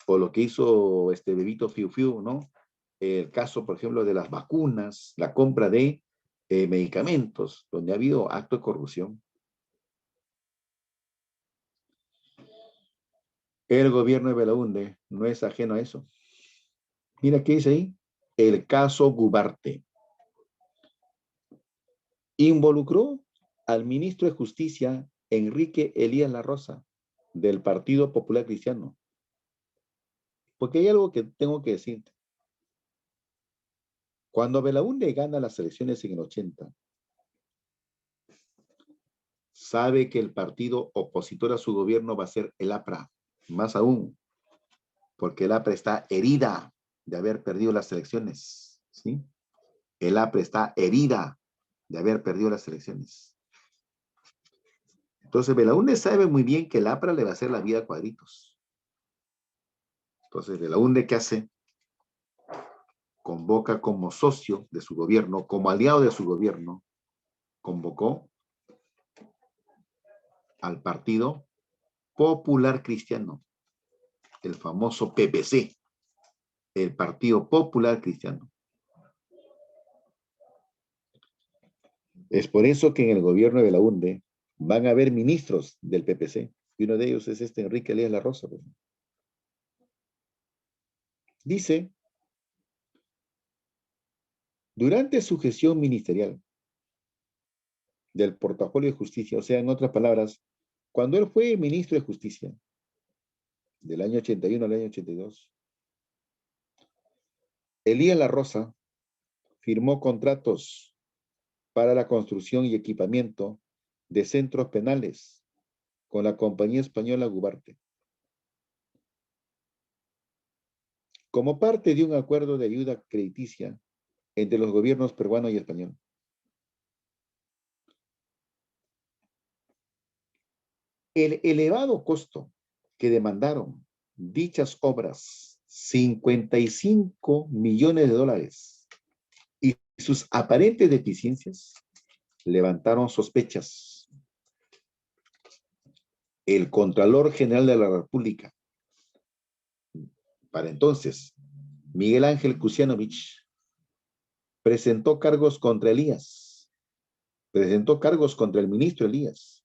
Speaker 2: o lo que hizo Bebito Fiu Fiu, ¿no? El caso, por ejemplo, de las vacunas, la compra de medicamentos, donde ha habido acto de corrupción. El gobierno de Belaúnde no es ajeno a eso. Mira qué dice ahí. El caso Gubarte. Involucró al ministro de Justicia, Enrique Elías La Rosa, del Partido Popular Cristiano. Porque hay algo que tengo que decirte. Cuando Belaúnde gana las elecciones en el 80, sabe que el partido opositor a su gobierno va a ser el APRA. Más aún, porque el APRA está herida de haber perdido las elecciones. ¿Sí? El APRA está herida de haber perdido las elecciones. Entonces, Belaúnde sabe muy bien que el APRA le va a hacer la vida a cuadritos. Entonces, Belaúnde, ¿qué hace? Convoca como socio de su gobierno, como aliado de su gobierno, convocó al Partido Popular Cristiano, el famoso PPC, el Partido Popular Cristiano. Es por eso que en el gobierno de Belaúnde van a haber ministros del PPC, y uno de ellos es este Enrique Elías Larrosa. Dice, durante su gestión ministerial del portafolio de justicia, o sea, en otras palabras, cuando él fue ministro de justicia, del año 81 al año 82, Elías Larrosa firmó contratos para la construcción y equipamiento de centros penales con la compañía española Gubarte, como parte de un acuerdo de ayuda crediticia entre los gobiernos peruano y español. El elevado costo que demandaron dichas obras, 55 millones de dólares, y sus aparentes deficiencias, levantaron sospechas. El Contralor General de la República, para entonces, Miguel Ángel Kucianovich, presentó cargos contra Elías, presentó cargos contra el ministro Elías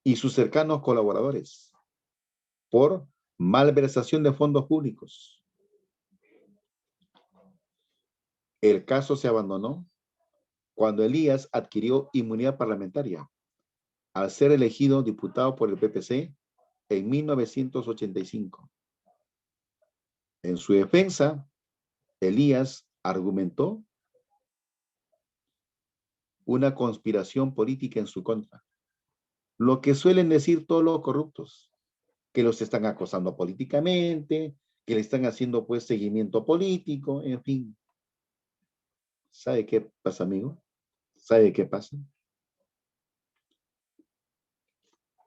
Speaker 2: y sus cercanos colaboradores por malversación de fondos públicos. El caso se abandonó cuando Elías adquirió inmunidad parlamentaria al ser elegido diputado por el PPC en 1985. En su defensa, Elías argumentó una conspiración política en su contra. Lo que suelen decir todos los corruptos, que los están acosando políticamente, que le están haciendo pues seguimiento político, en fin. ¿Sabe qué pasa, amigo? ¿Sabe qué pasa?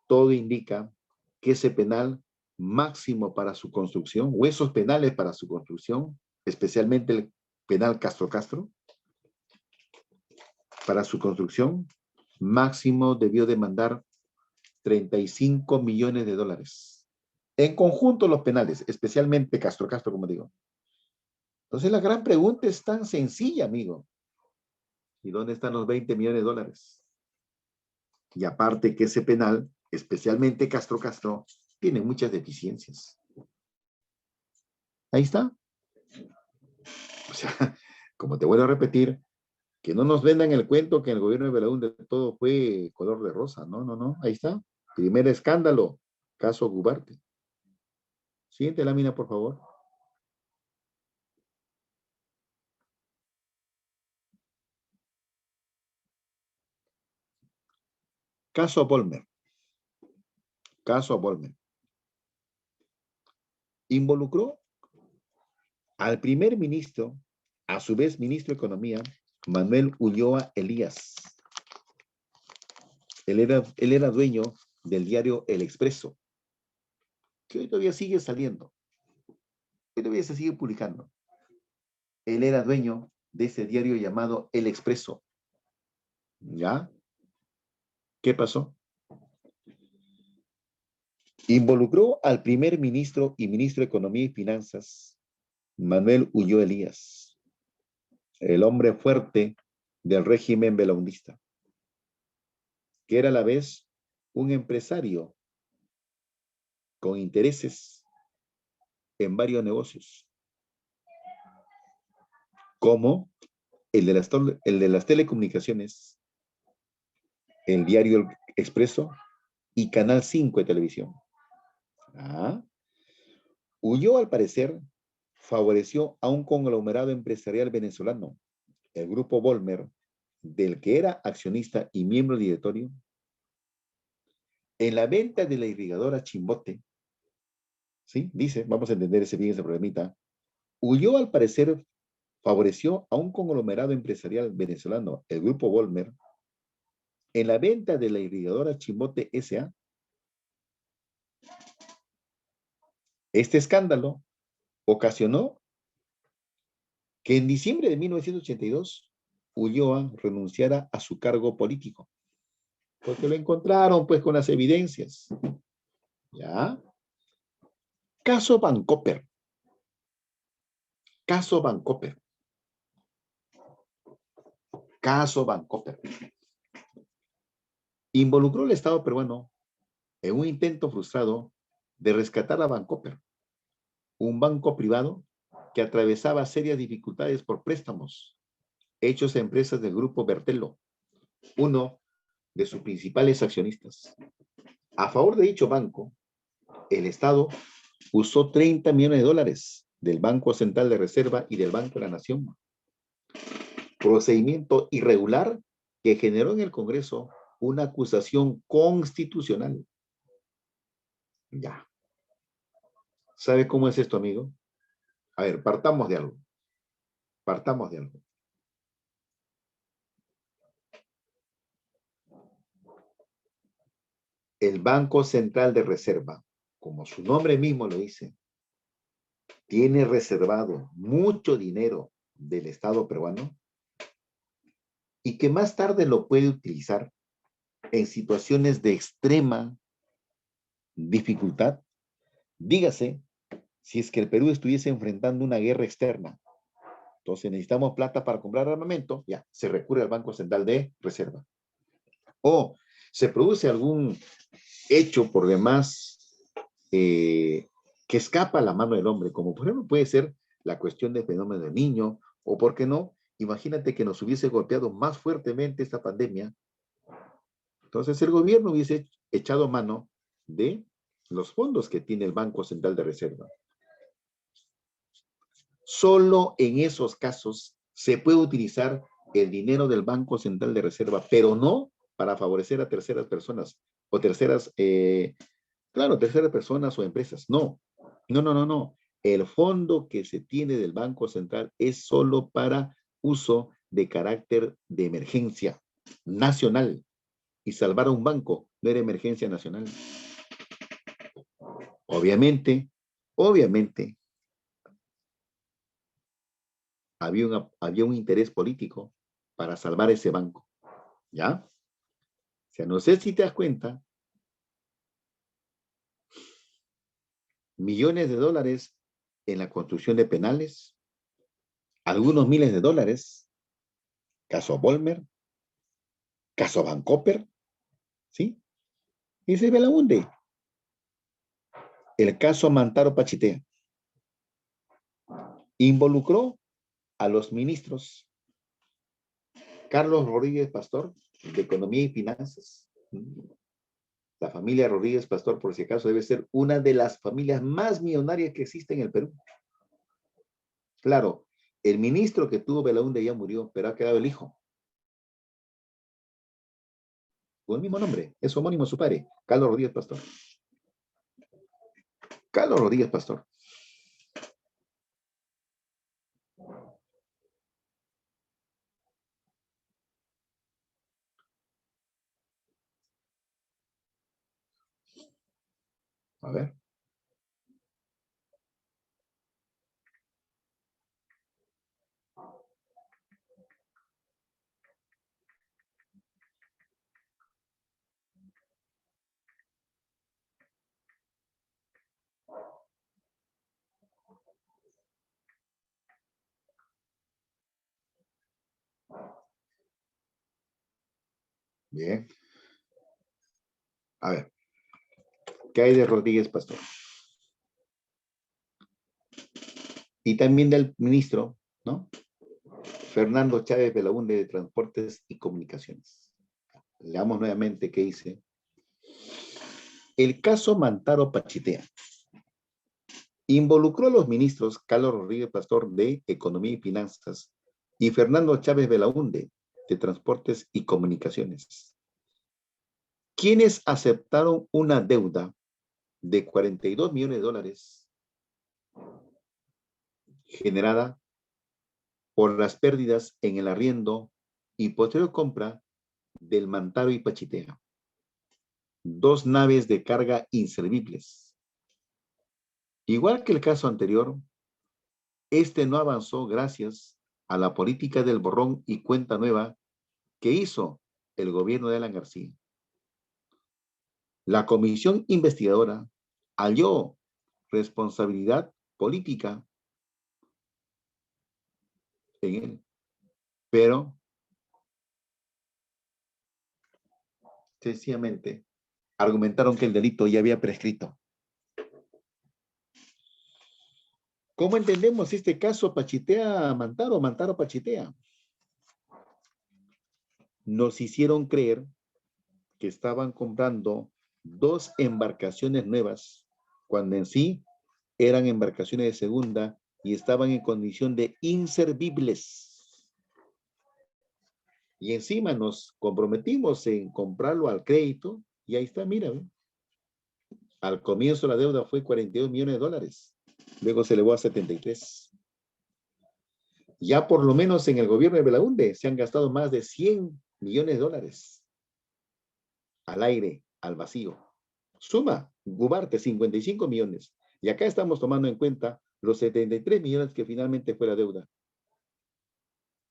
Speaker 2: Todo indica que ese penal máximo para su construcción, o esos penales para su construcción, especialmente el penal Castro Castro, para su construcción, máximo debió demandar 35 millones de dólares. En conjunto los penales, especialmente Castro Castro, como digo. Entonces la gran pregunta es tan sencilla, amigo. ¿Y dónde están los 20 millones de dólares? Y aparte que ese penal, especialmente Castro Castro, tiene muchas deficiencias. Ahí está. O sea, como te vuelvo a repetir, que no nos vendan el cuento que en el gobierno de Belaúnde todo fue color de rosa. No, no, no. Ahí está. Primer escándalo, caso Gubarte. Siguiente lámina, por favor. Caso Volmer. Caso Volmer. Involucró al primer ministro, a su vez ministro de Economía, Manuel Ulloa Elías. Él era dueño del diario El Expreso, que hoy todavía sigue saliendo. Hoy todavía se sigue publicando. Él era dueño de ese diario llamado El Expreso. ¿Ya? ¿Qué pasó? Involucró al primer ministro y ministro de Economía y Finanzas, Manuel Ulloa Elías, el hombre fuerte del régimen belaundista, que era a la vez un empresario con intereses en varios negocios, como el de las telecomunicaciones, el diario El Expreso y Canal 5 de televisión. Ulloa, al parecer, favoreció a un conglomerado empresarial venezolano, el Grupo Volmer, del que era accionista y miembro directorio, en la venta de la irrigadora Chimbote, ¿sí? Dice, vamos a entender ese problemita, huyó al parecer, favoreció a un conglomerado empresarial venezolano, el Grupo Volmer, en la venta de la irrigadora Chimbote S.A. Este escándalo ocasionó que en diciembre de 1982 Ulloa renunciara a su cargo político, porque lo encontraron pues con las evidencias. ¿Ya? Caso Bancoper. Caso Bancoper. Caso Bancoper. Involucró al Estado peruano en un intento frustrado de rescatar a Bancoper, un banco privado que atravesaba serias dificultades por préstamos hechos a empresas del grupo Bertelo, uno de sus principales accionistas. A favor de dicho banco, el Estado usó 30 millones de dólares del Banco Central de Reserva y del Banco de la Nación. Procedimiento irregular que generó en el Congreso una acusación constitucional. Ya. ¿Sabe cómo es esto, amigo? A ver, partamos de algo. Partamos de algo. El Banco Central de Reserva, como su nombre mismo lo dice, tiene reservado mucho dinero del Estado peruano y que más tarde lo puede utilizar en situaciones de extrema dificultad. Dígase, si es que el Perú estuviese enfrentando una guerra externa, entonces necesitamos plata para comprar armamento, ya, se recurre al Banco Central de Reserva. O se produce algún hecho por demás que escapa a la mano del hombre, como por ejemplo puede ser la cuestión del fenómeno del niño, o por qué no, imagínate que nos hubiese golpeado más fuertemente esta pandemia, entonces el gobierno hubiese echado mano de los fondos que tiene el Banco Central de Reserva. Solo en esos casos se puede utilizar el dinero del Banco Central de Reserva, pero no para favorecer a terceras personas o terceras, terceras personas o empresas. No. El fondo que se tiene del Banco Central es solo para uso de carácter de emergencia nacional. Y salvar a un banco no era emergencia nacional. Obviamente, había un interés político para salvar ese banco. ¿Ya? O sea, no sé si te das cuenta, millones de dólares en la construcción de penales, algunos miles de dólares, caso Volmer, caso Bancoper, ¿sí? Y se Belaunde. El caso Mantaro Pachitea involucró a los ministros Carlos Rodríguez Pastor, de Economía y Finanzas. La familia Rodríguez Pastor, por si acaso, debe ser una de las familias más millonarias que existe en el Perú. Claro, el ministro que tuvo Belaunde ya murió, pero ha quedado el hijo. Con el mismo nombre, es homónimo su padre, Carlos Rodríguez Pastor. Carlos Rodríguez Pastor. A ver. Bien. A ver. ¿Qué hay de Rodríguez Pastor? Y también del ministro, ¿no? Fernando Chávez Belaunde, de Transportes y Comunicaciones. Leamos nuevamente qué dice. El caso Mantaro Pachitea involucró a los ministros Carlos Rodríguez Pastor, de Economía y Finanzas, y Fernando Chávez Belaunde, de Transportes y Comunicaciones, quienes aceptaron una deuda de 42 millones de dólares generada por las pérdidas en el arriendo y posterior compra del Mantaro y Pachitea, 2 naves de carga inservibles. Igual que el caso anterior, este no avanzó gracias a la política del borrón y cuenta nueva que hizo el gobierno de Alan García. La comisión investigadora halló responsabilidad política en él, pero sencillamente argumentaron que el delito ya había prescrito. ¿Cómo entendemos este caso Pachitea-Mantaro, Mantaro-Pachitea? Nos hicieron creer que estaban comprando 2 embarcaciones nuevas, cuando en sí eran embarcaciones de segunda y estaban en condición de inservibles. Y encima nos comprometimos en comprarlo al crédito y ahí está, mira. Al comienzo la deuda fue 42 millones de dólares. Luego se elevó a 73. Ya por lo menos en el gobierno de Belaúnde se han gastado más de 100 millones de dólares. Al aire, al vacío. Suma, Gubarte, 55 millones. Y acá estamos tomando en cuenta los 73 millones que finalmente fue la deuda.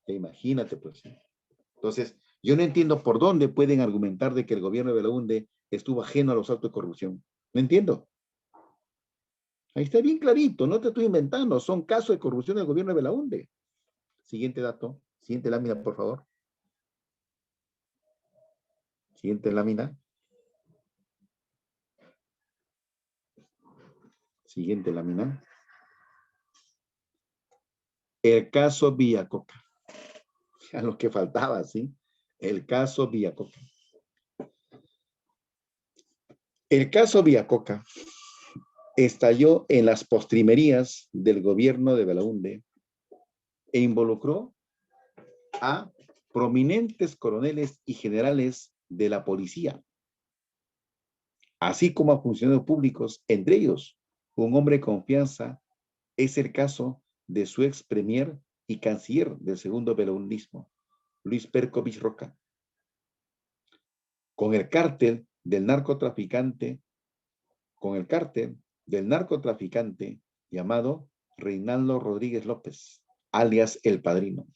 Speaker 2: Imagínate, pues. Entonces, yo no entiendo por dónde pueden argumentar de que el gobierno de Belaúnde estuvo ajeno a los actos de corrupción. No entiendo. Ahí está bien clarito, no te estoy inventando, son casos de corrupción del gobierno de Belaúnde. Siguiente dato, siguiente lámina, por favor. Siguiente lámina. Siguiente lámina. El caso Villacoca. A lo que faltaba, ¿sí? El caso Villacoca. El caso Villacoca estalló en las postrimerías del gobierno de Belaúnde e involucró a prominentes coroneles y generales de la policía, así como a funcionarios públicos, entre ellos un hombre de confianza. Es el caso de su ex premier y canciller del segundo belaundismo, Luis Perkovich Roca, con el cártel del narcotraficante llamado Reinaldo Rodríguez López, alias El Padrino.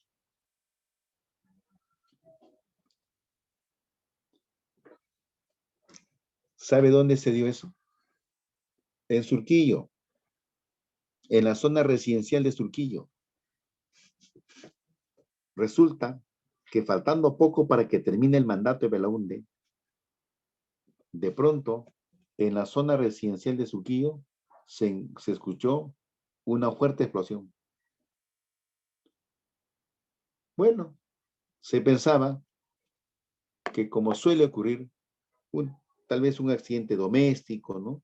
Speaker 2: ¿Sabe dónde se dio eso? En Surquillo, en la zona residencial de Surquillo. Resulta que faltando poco para que termine el mandato de Belaúnde, de pronto, en la zona residencial de Surquillo, se escuchó una fuerte explosión. Bueno, se pensaba que, como suele ocurrir, tal vez un accidente doméstico, ¿no?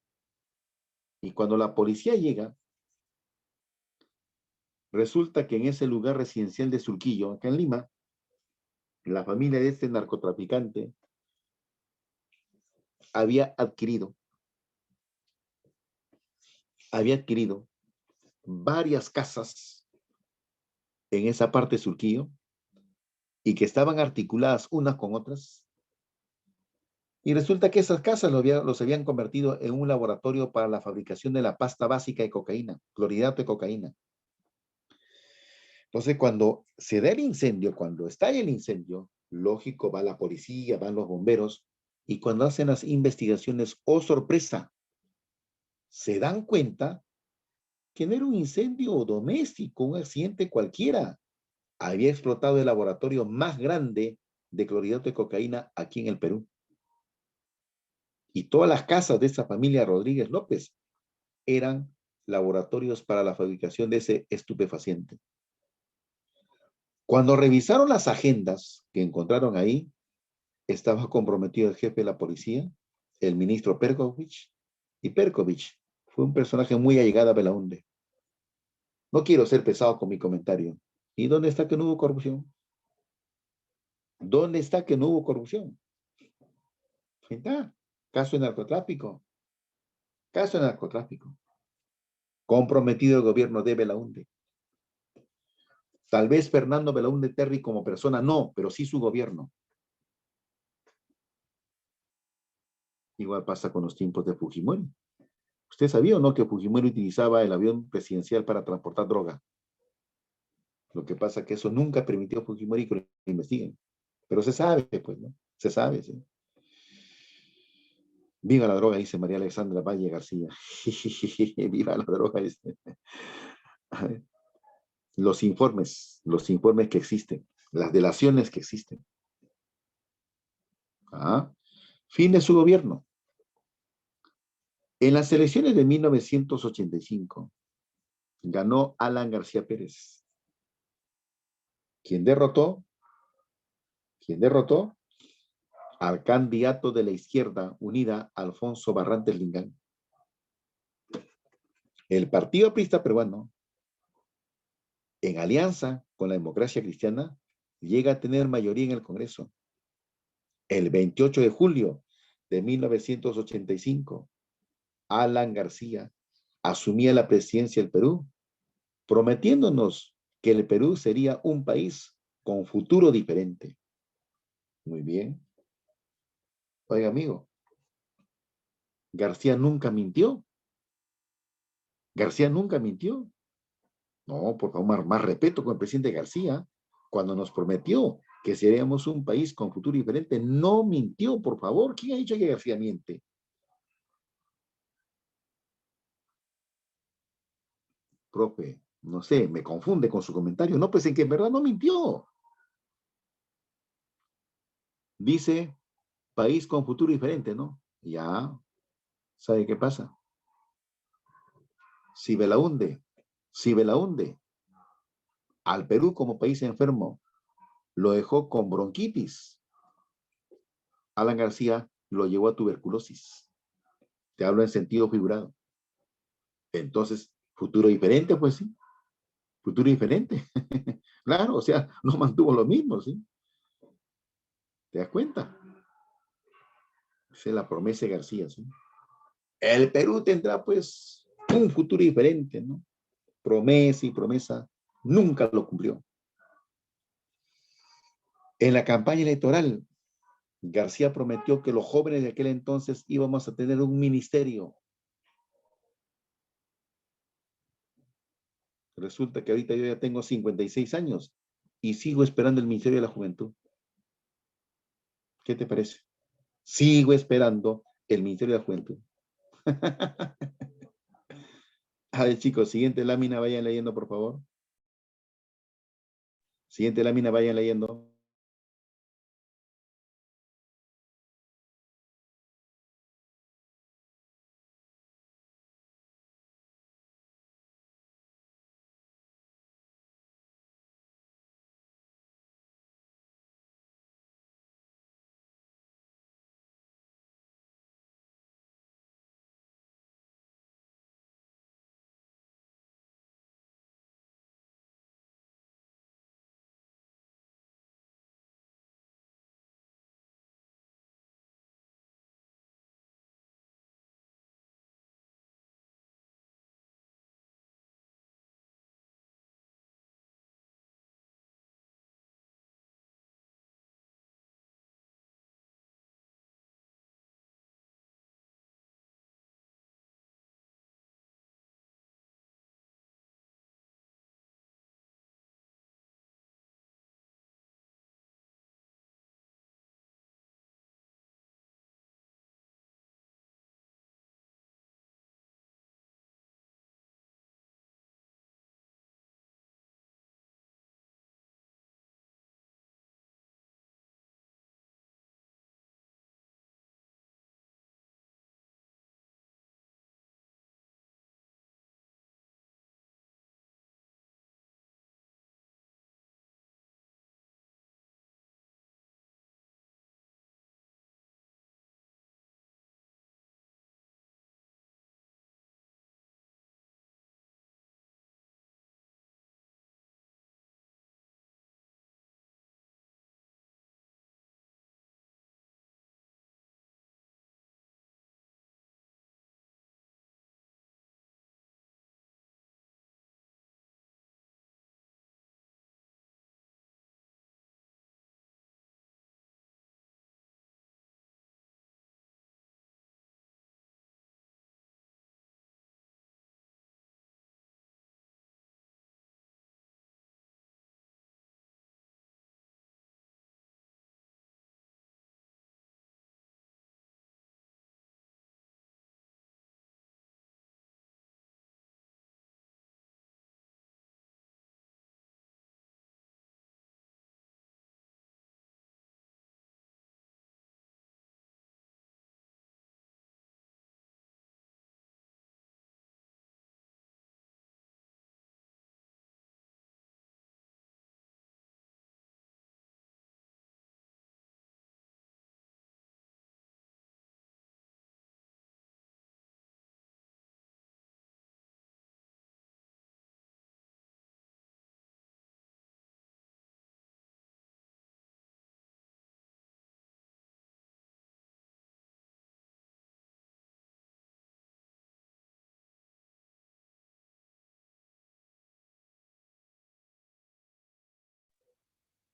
Speaker 2: Y cuando la policía llega, resulta que en ese lugar residencial de Surquillo, acá en Lima, la familia de este narcotraficante había adquirido varias casas en esa parte de Surquillo y que estaban articuladas unas con otras. Y resulta que esas casas los habían convertido en un laboratorio para la fabricación de la pasta básica de cocaína, clorhidrato de cocaína. Entonces, cuando se da el incendio, cuando estalla el incendio, lógico, va la policía, van los bomberos, y cuando hacen las investigaciones, ¡oh sorpresa!, se dan cuenta que no era un incendio doméstico, un accidente cualquiera. Había explotado el laboratorio más grande de clorhidrato de cocaína aquí en el Perú. Y todas las casas de esa familia Rodríguez López eran laboratorios para la fabricación de ese estupefaciente. Cuando revisaron las agendas que encontraron ahí, estaba comprometido el jefe de la policía, el ministro Perkovich, y Perkovich fue un personaje muy allegado a Belaúnde. No quiero ser pesado con mi comentario. ¿Y dónde está que no hubo corrupción? ¿Dónde está que no hubo corrupción? Ahí está. Caso de narcotráfico. Caso de narcotráfico. Comprometido el gobierno de Belaúnde. Tal vez Fernando Belaúnde Terry como persona no, pero sí su gobierno. Igual pasa con los tiempos de Fujimori. ¿Usted sabía o no que Fujimori utilizaba el avión presidencial para transportar droga? Lo que pasa es que eso nunca permitió a Fujimori que lo investiguen. Pero se sabe, pues, ¿no? Se sabe, sí. Viva la droga, dice María Alexandra Valle García. Viva la droga, dice. Los informes que existen, las delaciones que existen. ¿Ah? Fin de su gobierno. En las elecciones de 1985 ganó Alan García Pérez. ¿Quién derrotó? ¿Quién derrotó? Al candidato de la izquierda unida, Alfonso Barrantes Lingán. El Partido Aprista Peruano, en alianza con la Democracia Cristiana, llega a tener mayoría en el Congreso. El 28 de julio de 1985, Alan García asumía la presidencia del Perú, prometiéndonos que el Perú sería un país con futuro diferente. Muy bien. Oiga, amigo, García nunca mintió. García nunca mintió. No, por favor, más respeto con el presidente García. Cuando nos prometió que seríamos un país con futuro diferente, no mintió, por favor. ¿Quién ha dicho que García miente? Profe, no sé, me confunde con su comentario. No, pues en que en verdad no mintió. Dice, país con futuro diferente, ¿no? Ya, ¿sabe qué pasa? Si Belaúnde al Perú como país enfermo lo dejó con bronquitis, Alan García lo llevó a tuberculosis. Te hablo en sentido figurado. Entonces, futuro diferente, pues sí. Futuro diferente. Claro, o sea, no mantuvo lo mismo, ¿sí? ¿Te das cuenta? Esa es la promesa de García, ¿sí? El Perú tendrá, pues, un futuro diferente, ¿no? Promesa y promesa, nunca lo cumplió. En la campaña electoral, García prometió que los jóvenes de aquel entonces íbamos a tener un ministerio. Resulta que ahorita yo ya tengo 56 años y sigo esperando el Ministerio de la Juventud. ¿Qué te parece? Sigo esperando el Ministerio de la Juventud. A ver, chicos, siguiente lámina, vayan leyendo, por favor. Siguiente lámina, vayan leyendo.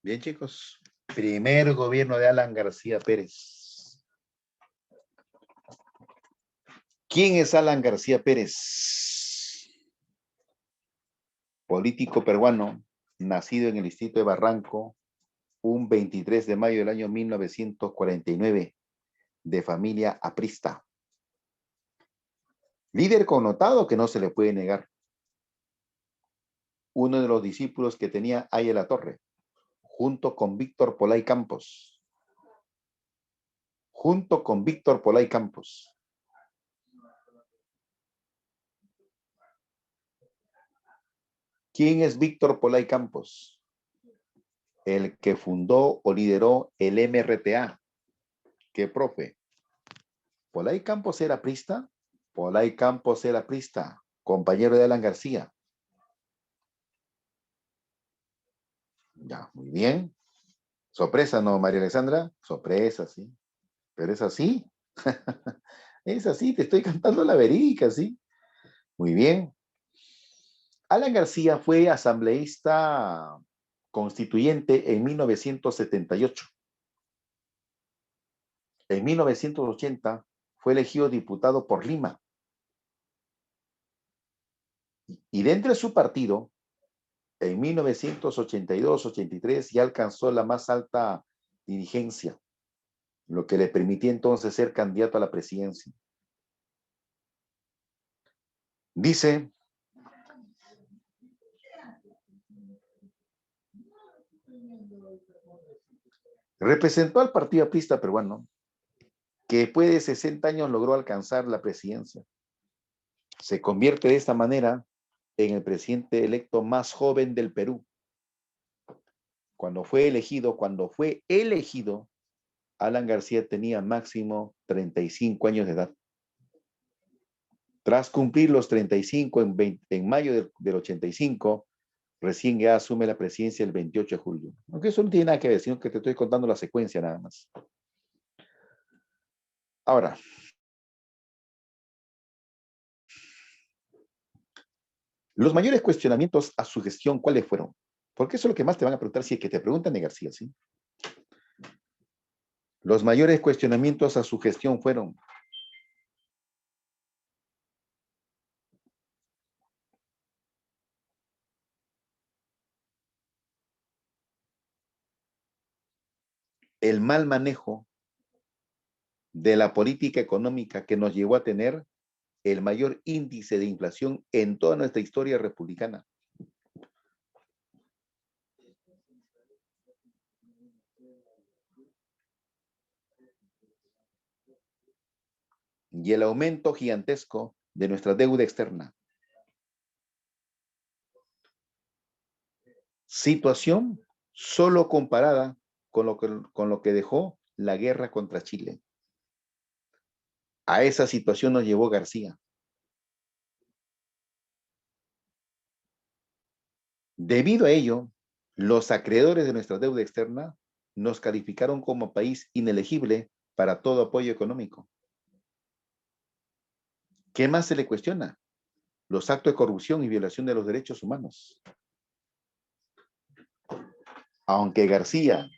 Speaker 2: Bien, chicos. Primer gobierno de Alan García Pérez. ¿Quién es Alan García Pérez? Político peruano, nacido en el distrito de Barranco, un 23 de mayo del año 1949, de familia aprista. Líder connotado que no se le puede negar. Uno de los discípulos que tenía Aya La Torre, junto con Víctor Polay Campos. Junto con Víctor Polay Campos. ¿Quién es Víctor Polay Campos? El que fundó o lideró el MRTA. ¿Qué profe? Polay Campos era aprista. Polay Campos era aprista, compañero de Alan García. Ya, muy bien. Sorpresa, ¿no, María Alexandra? Sorpresa, sí. Pero es así. Es así, te estoy cantando la verídica, ¿sí? Muy bien. Alan García fue asambleísta constituyente en 1978. En 1980 fue elegido diputado por Lima. Y dentro de su partido, en 1982-83 ya alcanzó la más alta dirigencia, lo que le permitía entonces ser candidato a la presidencia. Dice, representó al Partido Aprista Peruano, que después de 60 años logró alcanzar la presidencia. Se convierte de esta manera en el presidente electo más joven del Perú. Cuando fue elegido, Alan García tenía máximo 35 años de edad. Tras cumplir los 35 en mayo del 85, recién ya asume la presidencia el 28 de julio. Aunque eso no tiene nada que ver, sino que te estoy contando la secuencia nada más. Ahora, los mayores cuestionamientos a su gestión, ¿cuáles fueron? Porque eso es lo que más te van a preguntar si es que te preguntan de García, ¿sí? Los mayores cuestionamientos a su gestión fueron: el mal manejo de la política económica que nos llevó a tener el mayor índice de inflación en toda nuestra historia republicana. Y el aumento gigantesco de nuestra deuda externa. Situación solo comparada con lo que dejó la guerra contra Chile. A esa situación nos llevó García. Debido a ello, los acreedores de nuestra deuda externa nos calificaron como país inelegible para todo apoyo económico. ¿Qué más se le cuestiona? Los actos de corrupción y violación de los derechos humanos. Aunque García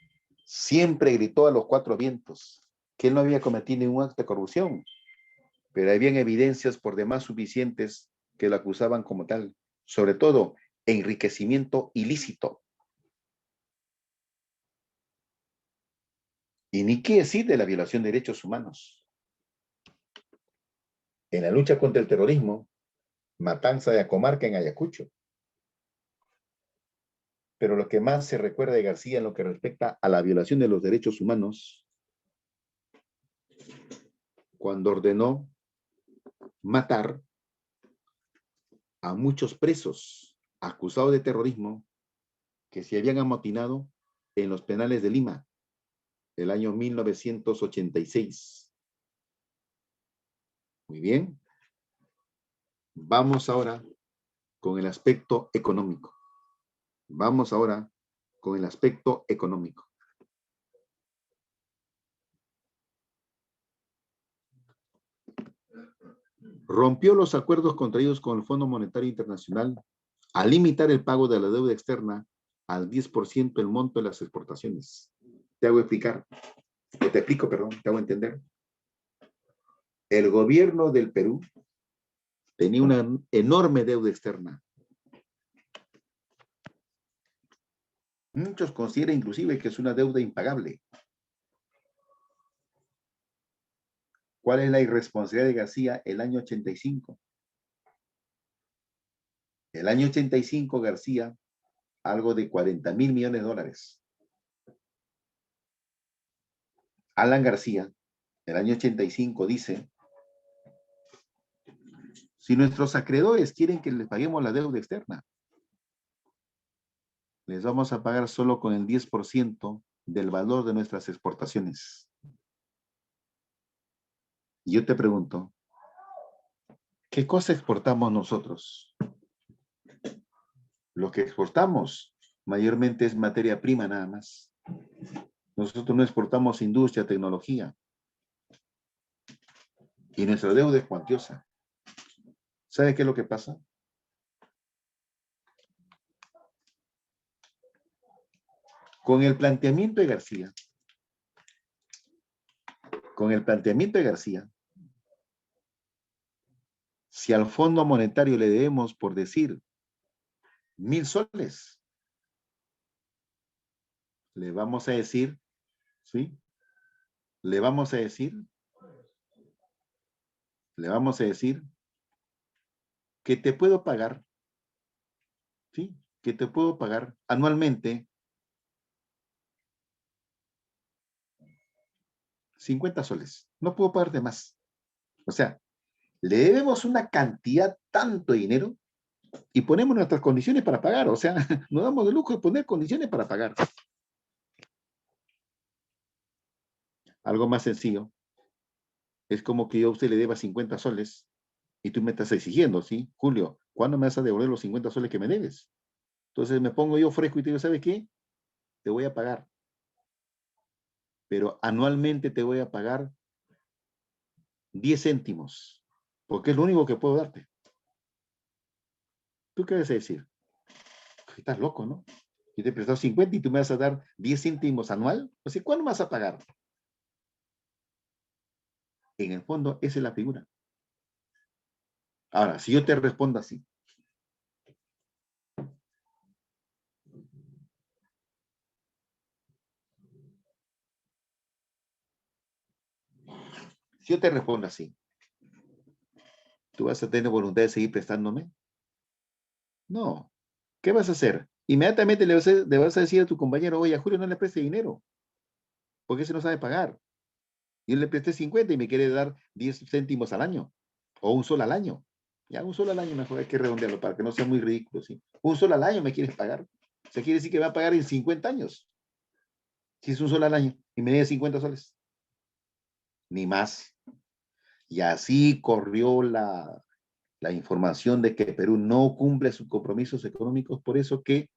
Speaker 2: siempre gritó a los cuatro vientos que él no había cometido ningún acto de corrupción, pero habían evidencias por demás suficientes que lo acusaban como tal, sobre todo enriquecimiento ilícito. Y ni qué decir de la violación de derechos humanos. En la lucha contra el terrorismo, matanza de Acomarca en Ayacucho. Pero lo que más se recuerda de García en lo que respecta a la violación de los derechos humanos, cuando ordenó matar a muchos presos acusados de terrorismo que se habían amotinado en los penales de Lima el año 1986. Muy bien. Vamos ahora con el aspecto económico. Vamos ahora con el aspecto económico. Rompió los acuerdos contraídos con el Fondo Monetario Internacional al limitar el pago de la deuda externa al 10% el monto de las exportaciones. Te hago explicar, o te explico, perdón, te hago entender. El gobierno del Perú tenía una enorme deuda externa. Muchos consideran inclusive que es una deuda impagable. ¿Cuál es la irresponsabilidad de García el año 85? El año 85, García, algo de 40.000 millones de dólares. Alan García, el año 85, dice, si nuestros acreedores quieren que les paguemos la deuda externa, les vamos a pagar solo con el 10% del valor de nuestras exportaciones. Y yo te pregunto, ¿qué cosa exportamos nosotros? Lo que exportamos mayormente es materia prima nada más. Nosotros no exportamos industria, tecnología. Y nuestra deuda es cuantiosa. ¿Sabe qué es lo que pasa? Con el planteamiento de García, si al Fondo Monetario le debemos, por decir, 1.000 soles, le vamos a decir, ¿sí? Le vamos a decir que te puedo pagar, ¿sí? Que te puedo pagar anualmente 50 soles. No puedo pagarte más. O sea, le debemos una cantidad tanto de dinero y ponemos nuestras condiciones para pagar. O sea, nos damos el lujo de poner condiciones para pagar. Algo más sencillo. Es como que yo a usted le deba 50 soles y tú me estás exigiendo, ¿sí? Julio, ¿cuándo me vas a devolver los 50 soles que me debes? Entonces me pongo yo fresco y te digo, ¿sabe qué? Te voy a pagar. Pero anualmente te voy a pagar 10 céntimos, porque es lo único que puedo darte. ¿Tú qué vas a decir? Estás loco, ¿no? Yo te he prestado 50 y tú me vas a dar 10 céntimos anual. O sea, ¿cuándo me vas a pagar? En el fondo, esa es la figura. Ahora, si yo te respondo así, ¿tú vas a tener voluntad de seguir prestándome? No. ¿Qué vas a hacer? Inmediatamente le vas a decir a tu compañero, oye, a Julio no le preste dinero, porque ese no sabe pagar. Yo le presté 50 y me quiere dar 10 céntimos al año, o un sol al año. Ya, un sol al año mejor hay que redondearlo para que no sea muy ridículo, ¿sí? Un sol al año me quieres pagar. O sea, quiere decir que va a pagar en 50 años. Si es un sol al año y me debe 50 soles. Ni más. Y así corrió la información de que Perú no cumple sus compromisos económicos, por eso que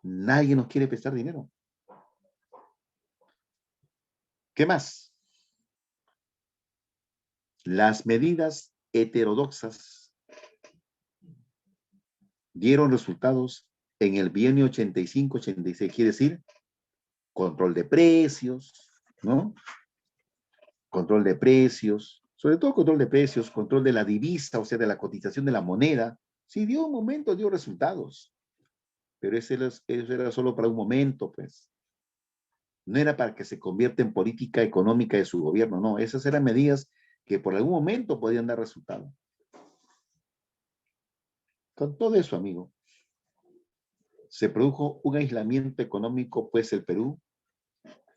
Speaker 2: nadie nos quiere prestar dinero. ¿Qué más? Las medidas heterodoxas dieron resultados en el bienio 85-86, quiere decir control de precios, ¿no? Control de precios, sobre todo control de precios, control de la divisa, o sea, de la cotización de la moneda. Sí, dio un momento, dio resultados, pero eso era solo para un momento, pues. No era para que se convierta en política económica de su gobierno, no. Esas eran medidas que por algún momento podían dar resultado. Con todo eso, amigo, se produjo un aislamiento económico, pues el Perú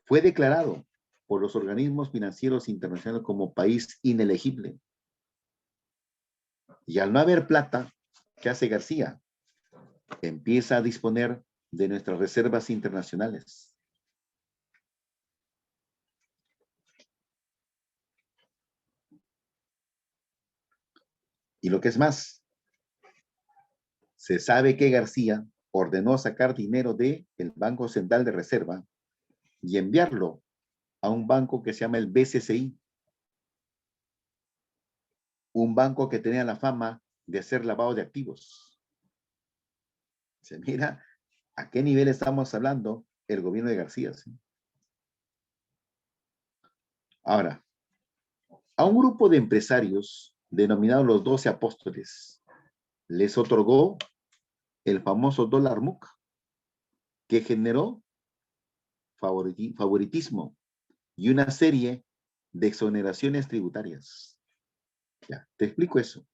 Speaker 2: fue declarado por los organismos financieros internacionales como país inelegible. Y al no haber plata, ¿qué hace García? Empieza a disponer de nuestras reservas internacionales. Y lo que es más, se sabe que García ordenó sacar dinero del Banco Central de Reserva y enviarlo a un banco que se llama el BCCI, un banco que tenía la fama de hacer lavado de activos. Se mira ¿A qué nivel estamos hablando? El gobierno de García, ¿sí? Ahora, a un grupo de empresarios denominados los 12 apóstoles les otorgó el famoso dólar MUC, que generó favoritismo y una serie de exoneraciones tributarias. Ya, te explico eso.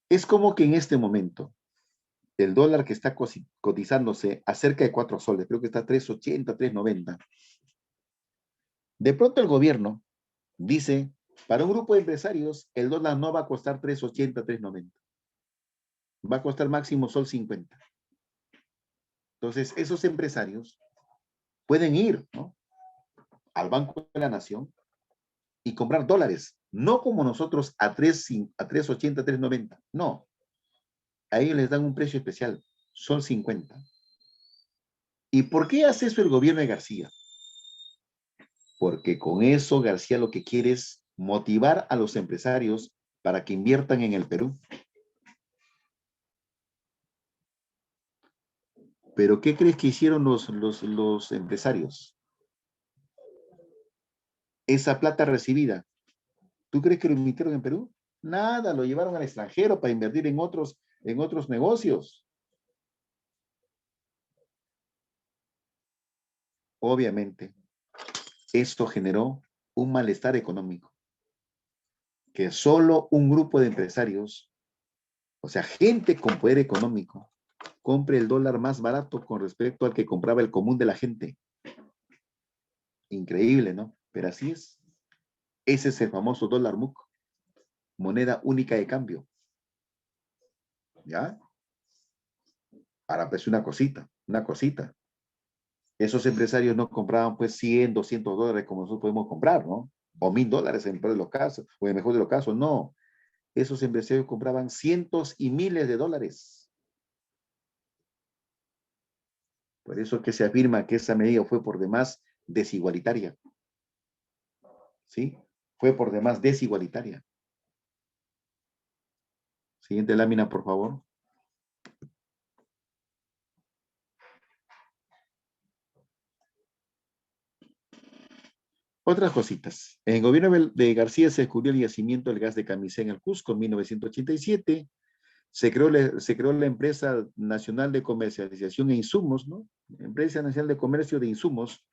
Speaker 2: Es como que en este momento, el dólar que está cotizándose a cerca de 4 soles, creo que está a 3.80, 3.90. De pronto el gobierno dice, para un grupo de empresarios, el dólar no va a costar 3.80, 3.90. Va a costar máximo sol 50. Entonces, esos empresarios pueden ir, ¿no?, al Banco de la Nación y comprar dólares, no como nosotros a 3.80, 3.90. No, a ellos les dan un precio especial, sol 50. ¿Y por qué hace eso el gobierno de García? Porque con eso García lo que quiere es motivar a los empresarios para que inviertan en el Perú. Pero ¿qué crees que hicieron los empresarios? Esa plata recibida, ¿tú crees que lo invirtieron en Perú? Nada, lo llevaron al extranjero para invertir en otros negocios. Obviamente, esto generó un malestar económico, que solo un grupo de empresarios, o sea, gente con poder económico, compre el dólar más barato con respecto al que compraba el común de la gente. Increíble, ¿no? Pero así es. Ese es el famoso dólar MUC, moneda única de cambio. ¿Ya? Ahora, pues una cosita. Esos empresarios no compraban pues 100, 200 dólares como nosotros podemos comprar, ¿no? O $1,000 en el peor de los casos, o en el mejor de los casos, no. Esos empresarios compraban cientos y miles de dólares. Por eso que se afirma que esa medida fue por demás desigualitaria. ¿Sí? Fue por demás desigualitaria. Siguiente lámina, por favor. Otras cositas. En el gobierno de García se descubrió el yacimiento del gas de Camisea en el Cusco en 1987. Se creó la Empresa Nacional de Comercialización e Insumos, ¿no? Empresa Nacional de Comercio de Insumos,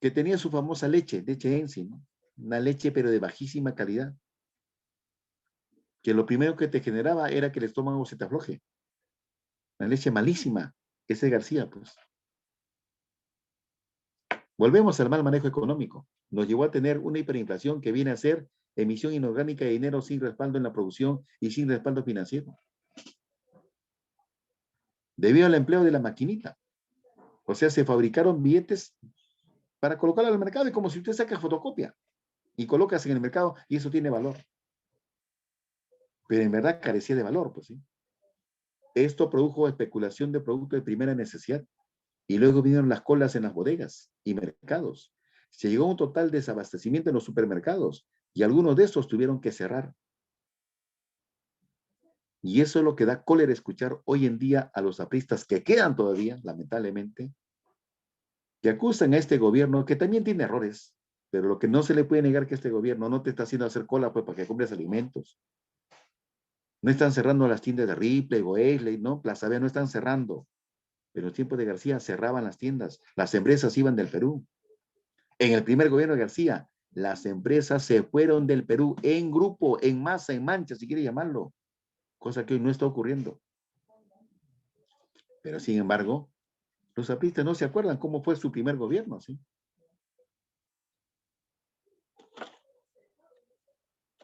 Speaker 2: que tenía su famosa leche Enzi, ¿no? Una leche pero de bajísima calidad, que lo primero que te generaba era que el estómago se te afloje. Una leche malísima. Ese es García, pues. Volvemos al mal manejo económico. Nos llevó a tener una hiperinflación que viene a ser emisión inorgánica de dinero sin respaldo en la producción y sin respaldo financiero. Debido al empleo de la maquinita. O sea, se fabricaron billetes para colocarlo al mercado y como si usted saca fotocopia y colocas en el mercado y eso tiene valor. Pero en verdad carecía de valor, pues sí. Esto produjo especulación de productos de primera necesidad y luego vinieron las colas en las bodegas y mercados. Se llegó a un total desabastecimiento en los supermercados y algunos de estos tuvieron que cerrar. Y eso es lo que da cólera escuchar hoy en día a los apristas que quedan todavía, lamentablemente, que acusan a este gobierno que también tiene errores, pero lo que no se le puede negar que este gobierno no te está haciendo hacer cola pues para que compres alimentos. No están cerrando las tiendas de Ripley, Goesley, ¿no? Plaza B no están cerrando. En los tiempos de García cerraban las tiendas, las empresas iban del Perú. En el primer gobierno de García, las empresas se fueron del Perú en grupo, en masa, en mancha, si quiere llamarlo, cosa que hoy no está ocurriendo. Pero sin embargo, los apristas no se acuerdan cómo fue su primer gobierno, ¿sí?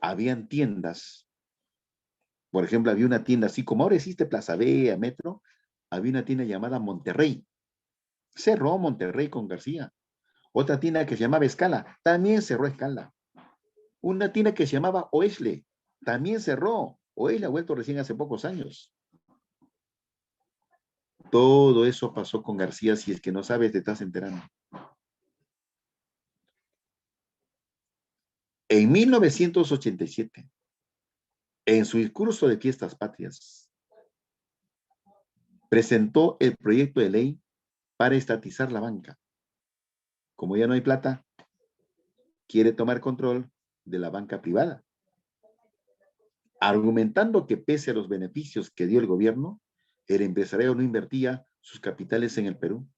Speaker 2: Habían tiendas, por ejemplo, había una tienda, así como ahora existe Plaza B, Metro, había una tienda llamada Monterrey. Cerró Monterrey con García. Otra tienda que se llamaba Escala, también cerró Escala. Una tienda que se llamaba Oesle, también cerró. Oesle ha vuelto recién hace pocos años. Todo eso pasó con García, si es que no sabes, te estás enterando. En 1987, en su discurso de Fiestas Patrias, presentó el proyecto de ley para estatizar la banca. Como ya no hay plata, quiere tomar control de la banca privada, argumentando que pese a los beneficios que dio el gobierno, el empresario no invertía sus capitales en el Perú.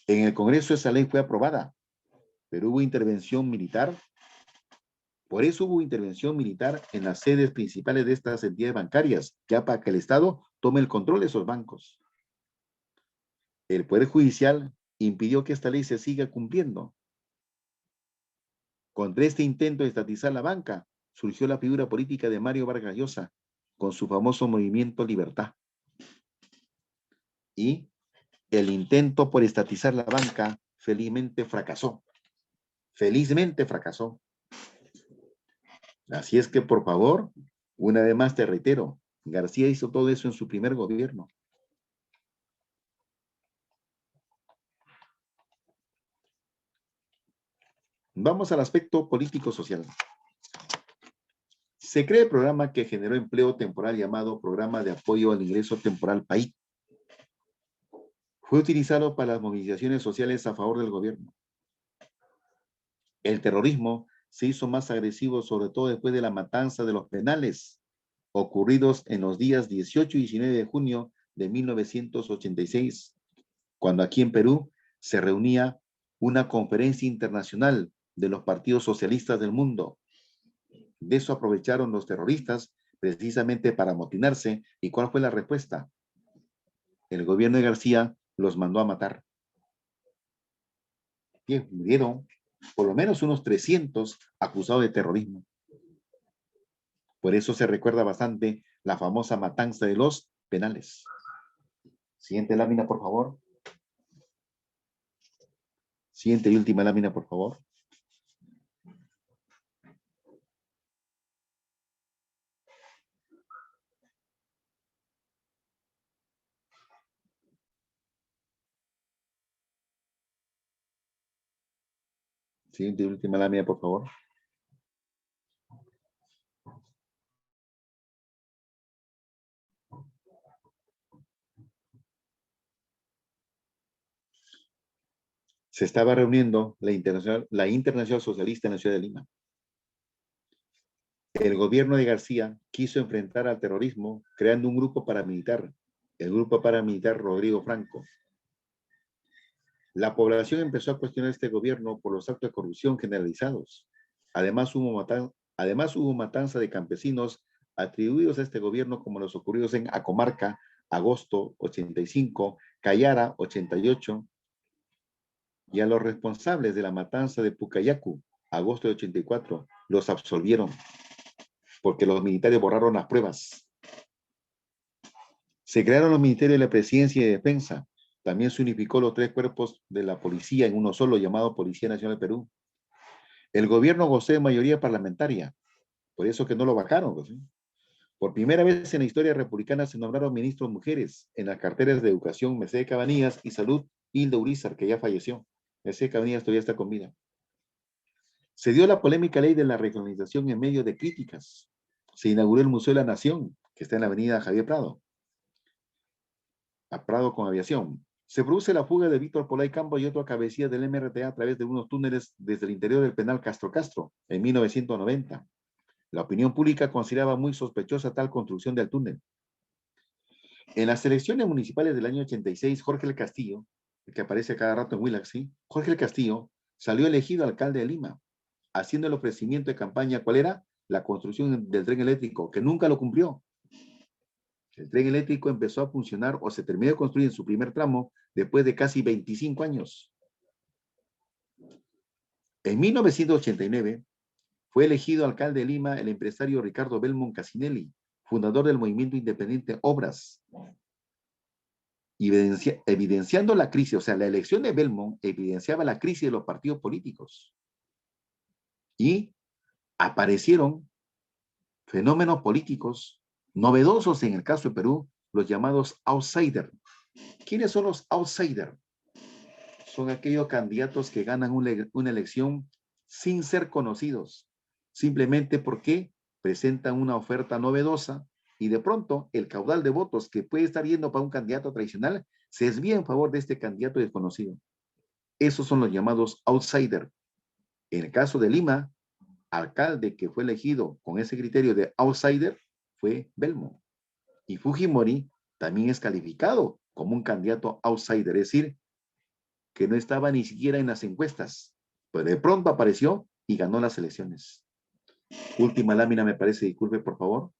Speaker 2: En el Congreso esa ley fue aprobada, pero hubo intervención militar. Por eso hubo intervención militar en las sedes principales de estas entidades bancarias, ya para que el Estado tome el control de esos bancos. El Poder Judicial impidió que esta ley se siga cumpliendo. Contra este intento de estatizar la banca, surgió la figura política de Mario Vargas Llosa, con su famoso movimiento Libertad. Y el intento por estatizar la banca felizmente fracasó. Felizmente fracasó. Así es que, por favor, una vez más te reitero, García hizo todo eso en su primer gobierno. Vamos al aspecto político-social. Se crea el programa que generó empleo temporal llamado Programa de Apoyo al Ingreso Temporal PAIT. Fue utilizado para las movilizaciones sociales a favor del gobierno. El terrorismo se hizo más agresivo, sobre todo después de la matanza de los penales, ocurridos en los días 18 y 19 de junio de 1986, cuando aquí en Perú se reunía una conferencia internacional de los partidos socialistas del mundo. De eso aprovecharon los terroristas precisamente para amotinarse. ¿Y cuál fue la respuesta? El gobierno de García los mandó a matar. Y murieron por lo menos unos 300 acusados de terrorismo. Por eso se recuerda bastante la famosa matanza de los penales. Siguiente lámina, por favor. Siguiente y última lámina, por favor. Siguiente y última lámina, por favor. Se estaba reuniendo la Internacional Socialista en la ciudad de Lima. El gobierno de García quiso enfrentar al terrorismo creando un grupo paramilitar, el grupo paramilitar Rodrigo Franco. La población empezó a cuestionar este gobierno por los actos de corrupción generalizados. Además hubo matanza de campesinos atribuidos a este gobierno, como los ocurridos en Acomarca, agosto 85, Cayara 88, y a los responsables de la matanza de Pucayacu, agosto de 84, los absolvieron porque los militares borraron las pruebas. Se crearon los ministerios de la Presidencia y de Defensa. También se unificó los tres cuerpos de la policía en uno solo, llamado Policía Nacional del Perú. El gobierno gozó de mayoría parlamentaria, por eso que no lo bajaron. ¿Sí? Por primera vez en la historia republicana se nombraron ministros mujeres en las carteras de Educación, Mercedes Cabanillas, y Salud, Hilda Urizar, que ya falleció. Mercedes Cabanillas todavía está con vida. Se dio la polémica ley de la regionalización en medio de críticas. Se inauguró el Museo de la Nación, que está en la avenida Javier Prado, a Prado con aviación. Se produce la fuga de Víctor Polay Campo y otro cabecilla del MRTA a través de unos túneles desde el interior del penal Castro Castro, en 1990. La opinión pública consideraba muy sospechosa tal construcción del túnel. En las elecciones municipales del año 86, Jorge el Castillo, el que aparece cada rato en Willax, ¿sí? Jorge el Castillo salió elegido alcalde de Lima, haciendo el ofrecimiento de campaña. ¿Cuál era? La construcción del tren eléctrico, que nunca lo cumplió. El tren eléctrico empezó a funcionar o se terminó de construir en su primer tramo después de casi 25 años. En 1989 fue elegido alcalde de Lima el empresario Ricardo Belmont Casinelli, fundador del movimiento independiente Obras, evidenciando la crisis. O sea, la elección de Belmont evidenciaba la crisis de los partidos políticos. Y aparecieron fenómenos políticos novedosos en el caso de Perú, los llamados outsiders. ¿Quiénes son los outsiders? Son aquellos candidatos que ganan una elección sin ser conocidos, simplemente porque presentan una oferta novedosa y de pronto el caudal de votos que puede estar yendo para un candidato tradicional se desvía en favor de este candidato desconocido. Esos son los llamados outsiders. En el caso de Lima, alcalde que fue elegido con ese criterio de outsider fue Belmo. Y Fujimori también es calificado como un candidato outsider, es decir, que no estaba ni siquiera en las encuestas, pero de pronto apareció y ganó las elecciones. Última lámina, me parece, disculpe, por favor.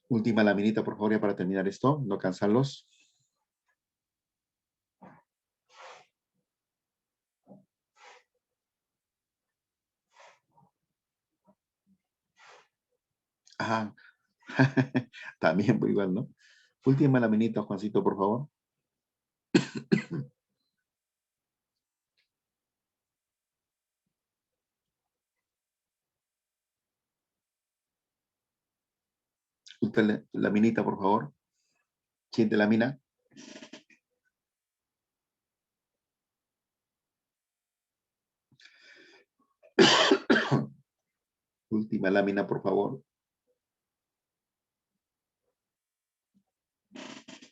Speaker 2: Última laminita, por favor, ya para terminar esto, no cansarlos. Ajá. También, pues, igual, ¿no? Última laminita, Juancito, por favor. Última laminita, por favor. Siguiente lámina. Última lámina, por favor.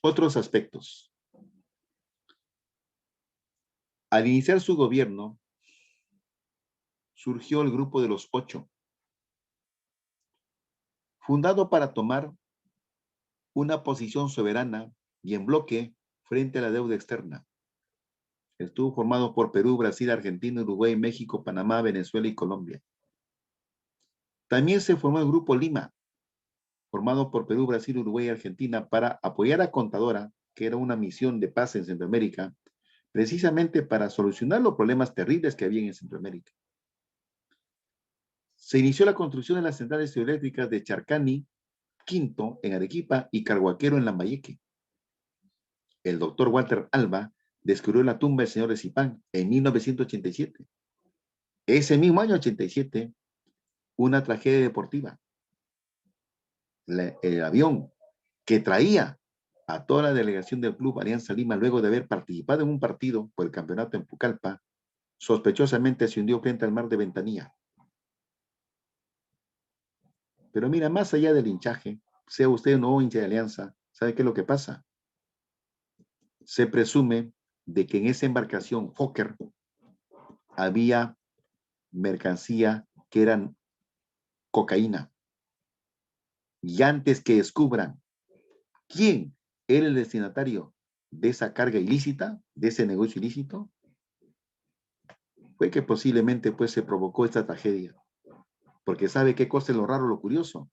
Speaker 2: Otros aspectos. Al iniciar su gobierno, surgió el Grupo de los 8, fundado para tomar una posición soberana y en bloque frente a la deuda externa. Estuvo formado por Perú, Brasil, Argentina, Uruguay, México, Panamá, Venezuela y Colombia. También se formó el Grupo Lima, formado por Perú, Brasil, Uruguay y Argentina para apoyar a Contadora, que era una misión de paz en Centroamérica, precisamente para solucionar los problemas terribles que había en Centroamérica. Se inició la construcción de las centrales hidroeléctricas de Charcani, Quinto en Arequipa y Carhuaquero en Lambayeque. El doctor Walter Alba descubrió la tumba del señor de Zipán en 1987. Ese mismo año 87, una tragedia deportiva. El avión que traía a toda la delegación del Club Alianza Lima luego de haber participado en un partido por el campeonato en Pucallpa, sospechosamente se hundió frente al mar de Ventanilla. Pero mira, más allá del hinchaje, sea usted o no hincha de Alianza, ¿sabe qué es lo que pasa? Se presume de que en esa embarcación Fokker había mercancía que eran cocaína. Y antes que descubran quién era el destinatario de esa carga ilícita, de ese negocio ilícito, fue que posiblemente pues se provocó esta tragedia. Porque ¿sabe qué cosa es lo raro, lo curioso?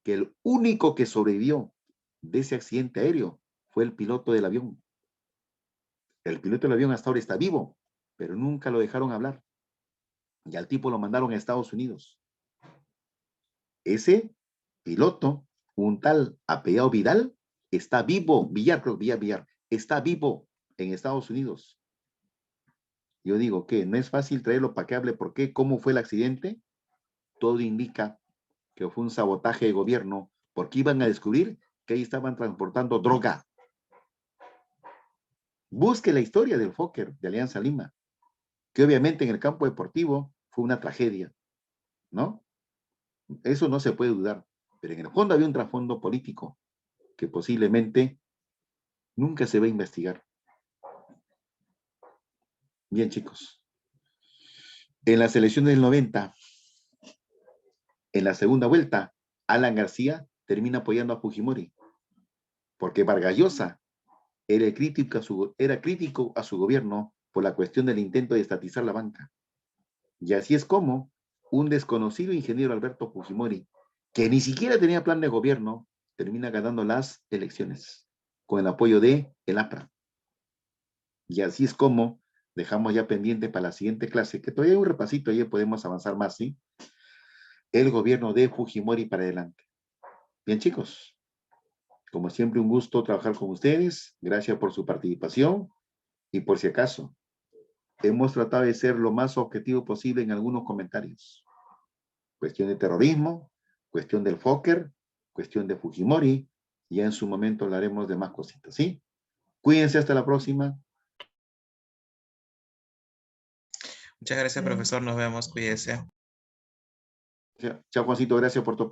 Speaker 2: Que el único que sobrevivió de ese accidente aéreo fue el piloto del avión. El piloto del avión hasta ahora está vivo, pero nunca lo dejaron hablar. Y al tipo lo mandaron a Estados Unidos. Ese piloto, un tal apellidado Vidal, está vivo, Villar, está vivo en Estados Unidos. Yo digo que no es fácil traerlo para que hable por qué, cómo fue el accidente. Todo indica que fue un sabotaje de gobierno porque iban a descubrir que ahí estaban transportando droga. Busque la historia del Fokker de Alianza Lima, que obviamente en el campo deportivo fue una tragedia, ¿no? Eso no se puede dudar, pero en el fondo había un trasfondo político que posiblemente nunca se va a investigar. Bien, chicos. En las elecciones del 90, en la segunda vuelta, Alan García termina apoyando a Fujimori, porque Vargas Llosa era crítico a su gobierno por la cuestión del intento de estatizar la banca. Y así es como un desconocido ingeniero Alberto Fujimori, que ni siquiera tenía plan de gobierno, termina ganando las elecciones con el apoyo de el APRA. Y así es como dejamos ya pendiente para la siguiente clase, que todavía hay un repasito, ahí podemos avanzar más, ¿sí? El gobierno de Fujimori para adelante. Bien, chicos, como siempre, un gusto trabajar con ustedes. Gracias por su participación. Y por si acaso, hemos tratado de ser lo más objetivo posible en algunos comentarios. Cuestión de terrorismo, cuestión del Fokker, cuestión de Fujimori, y ya en su momento hablaremos de más cositas, ¿sí? Cuídense, hasta la próxima.
Speaker 1: Muchas gracias, profesor. Nos vemos. Cuídese.
Speaker 2: Chao, Juancito, gracias por tu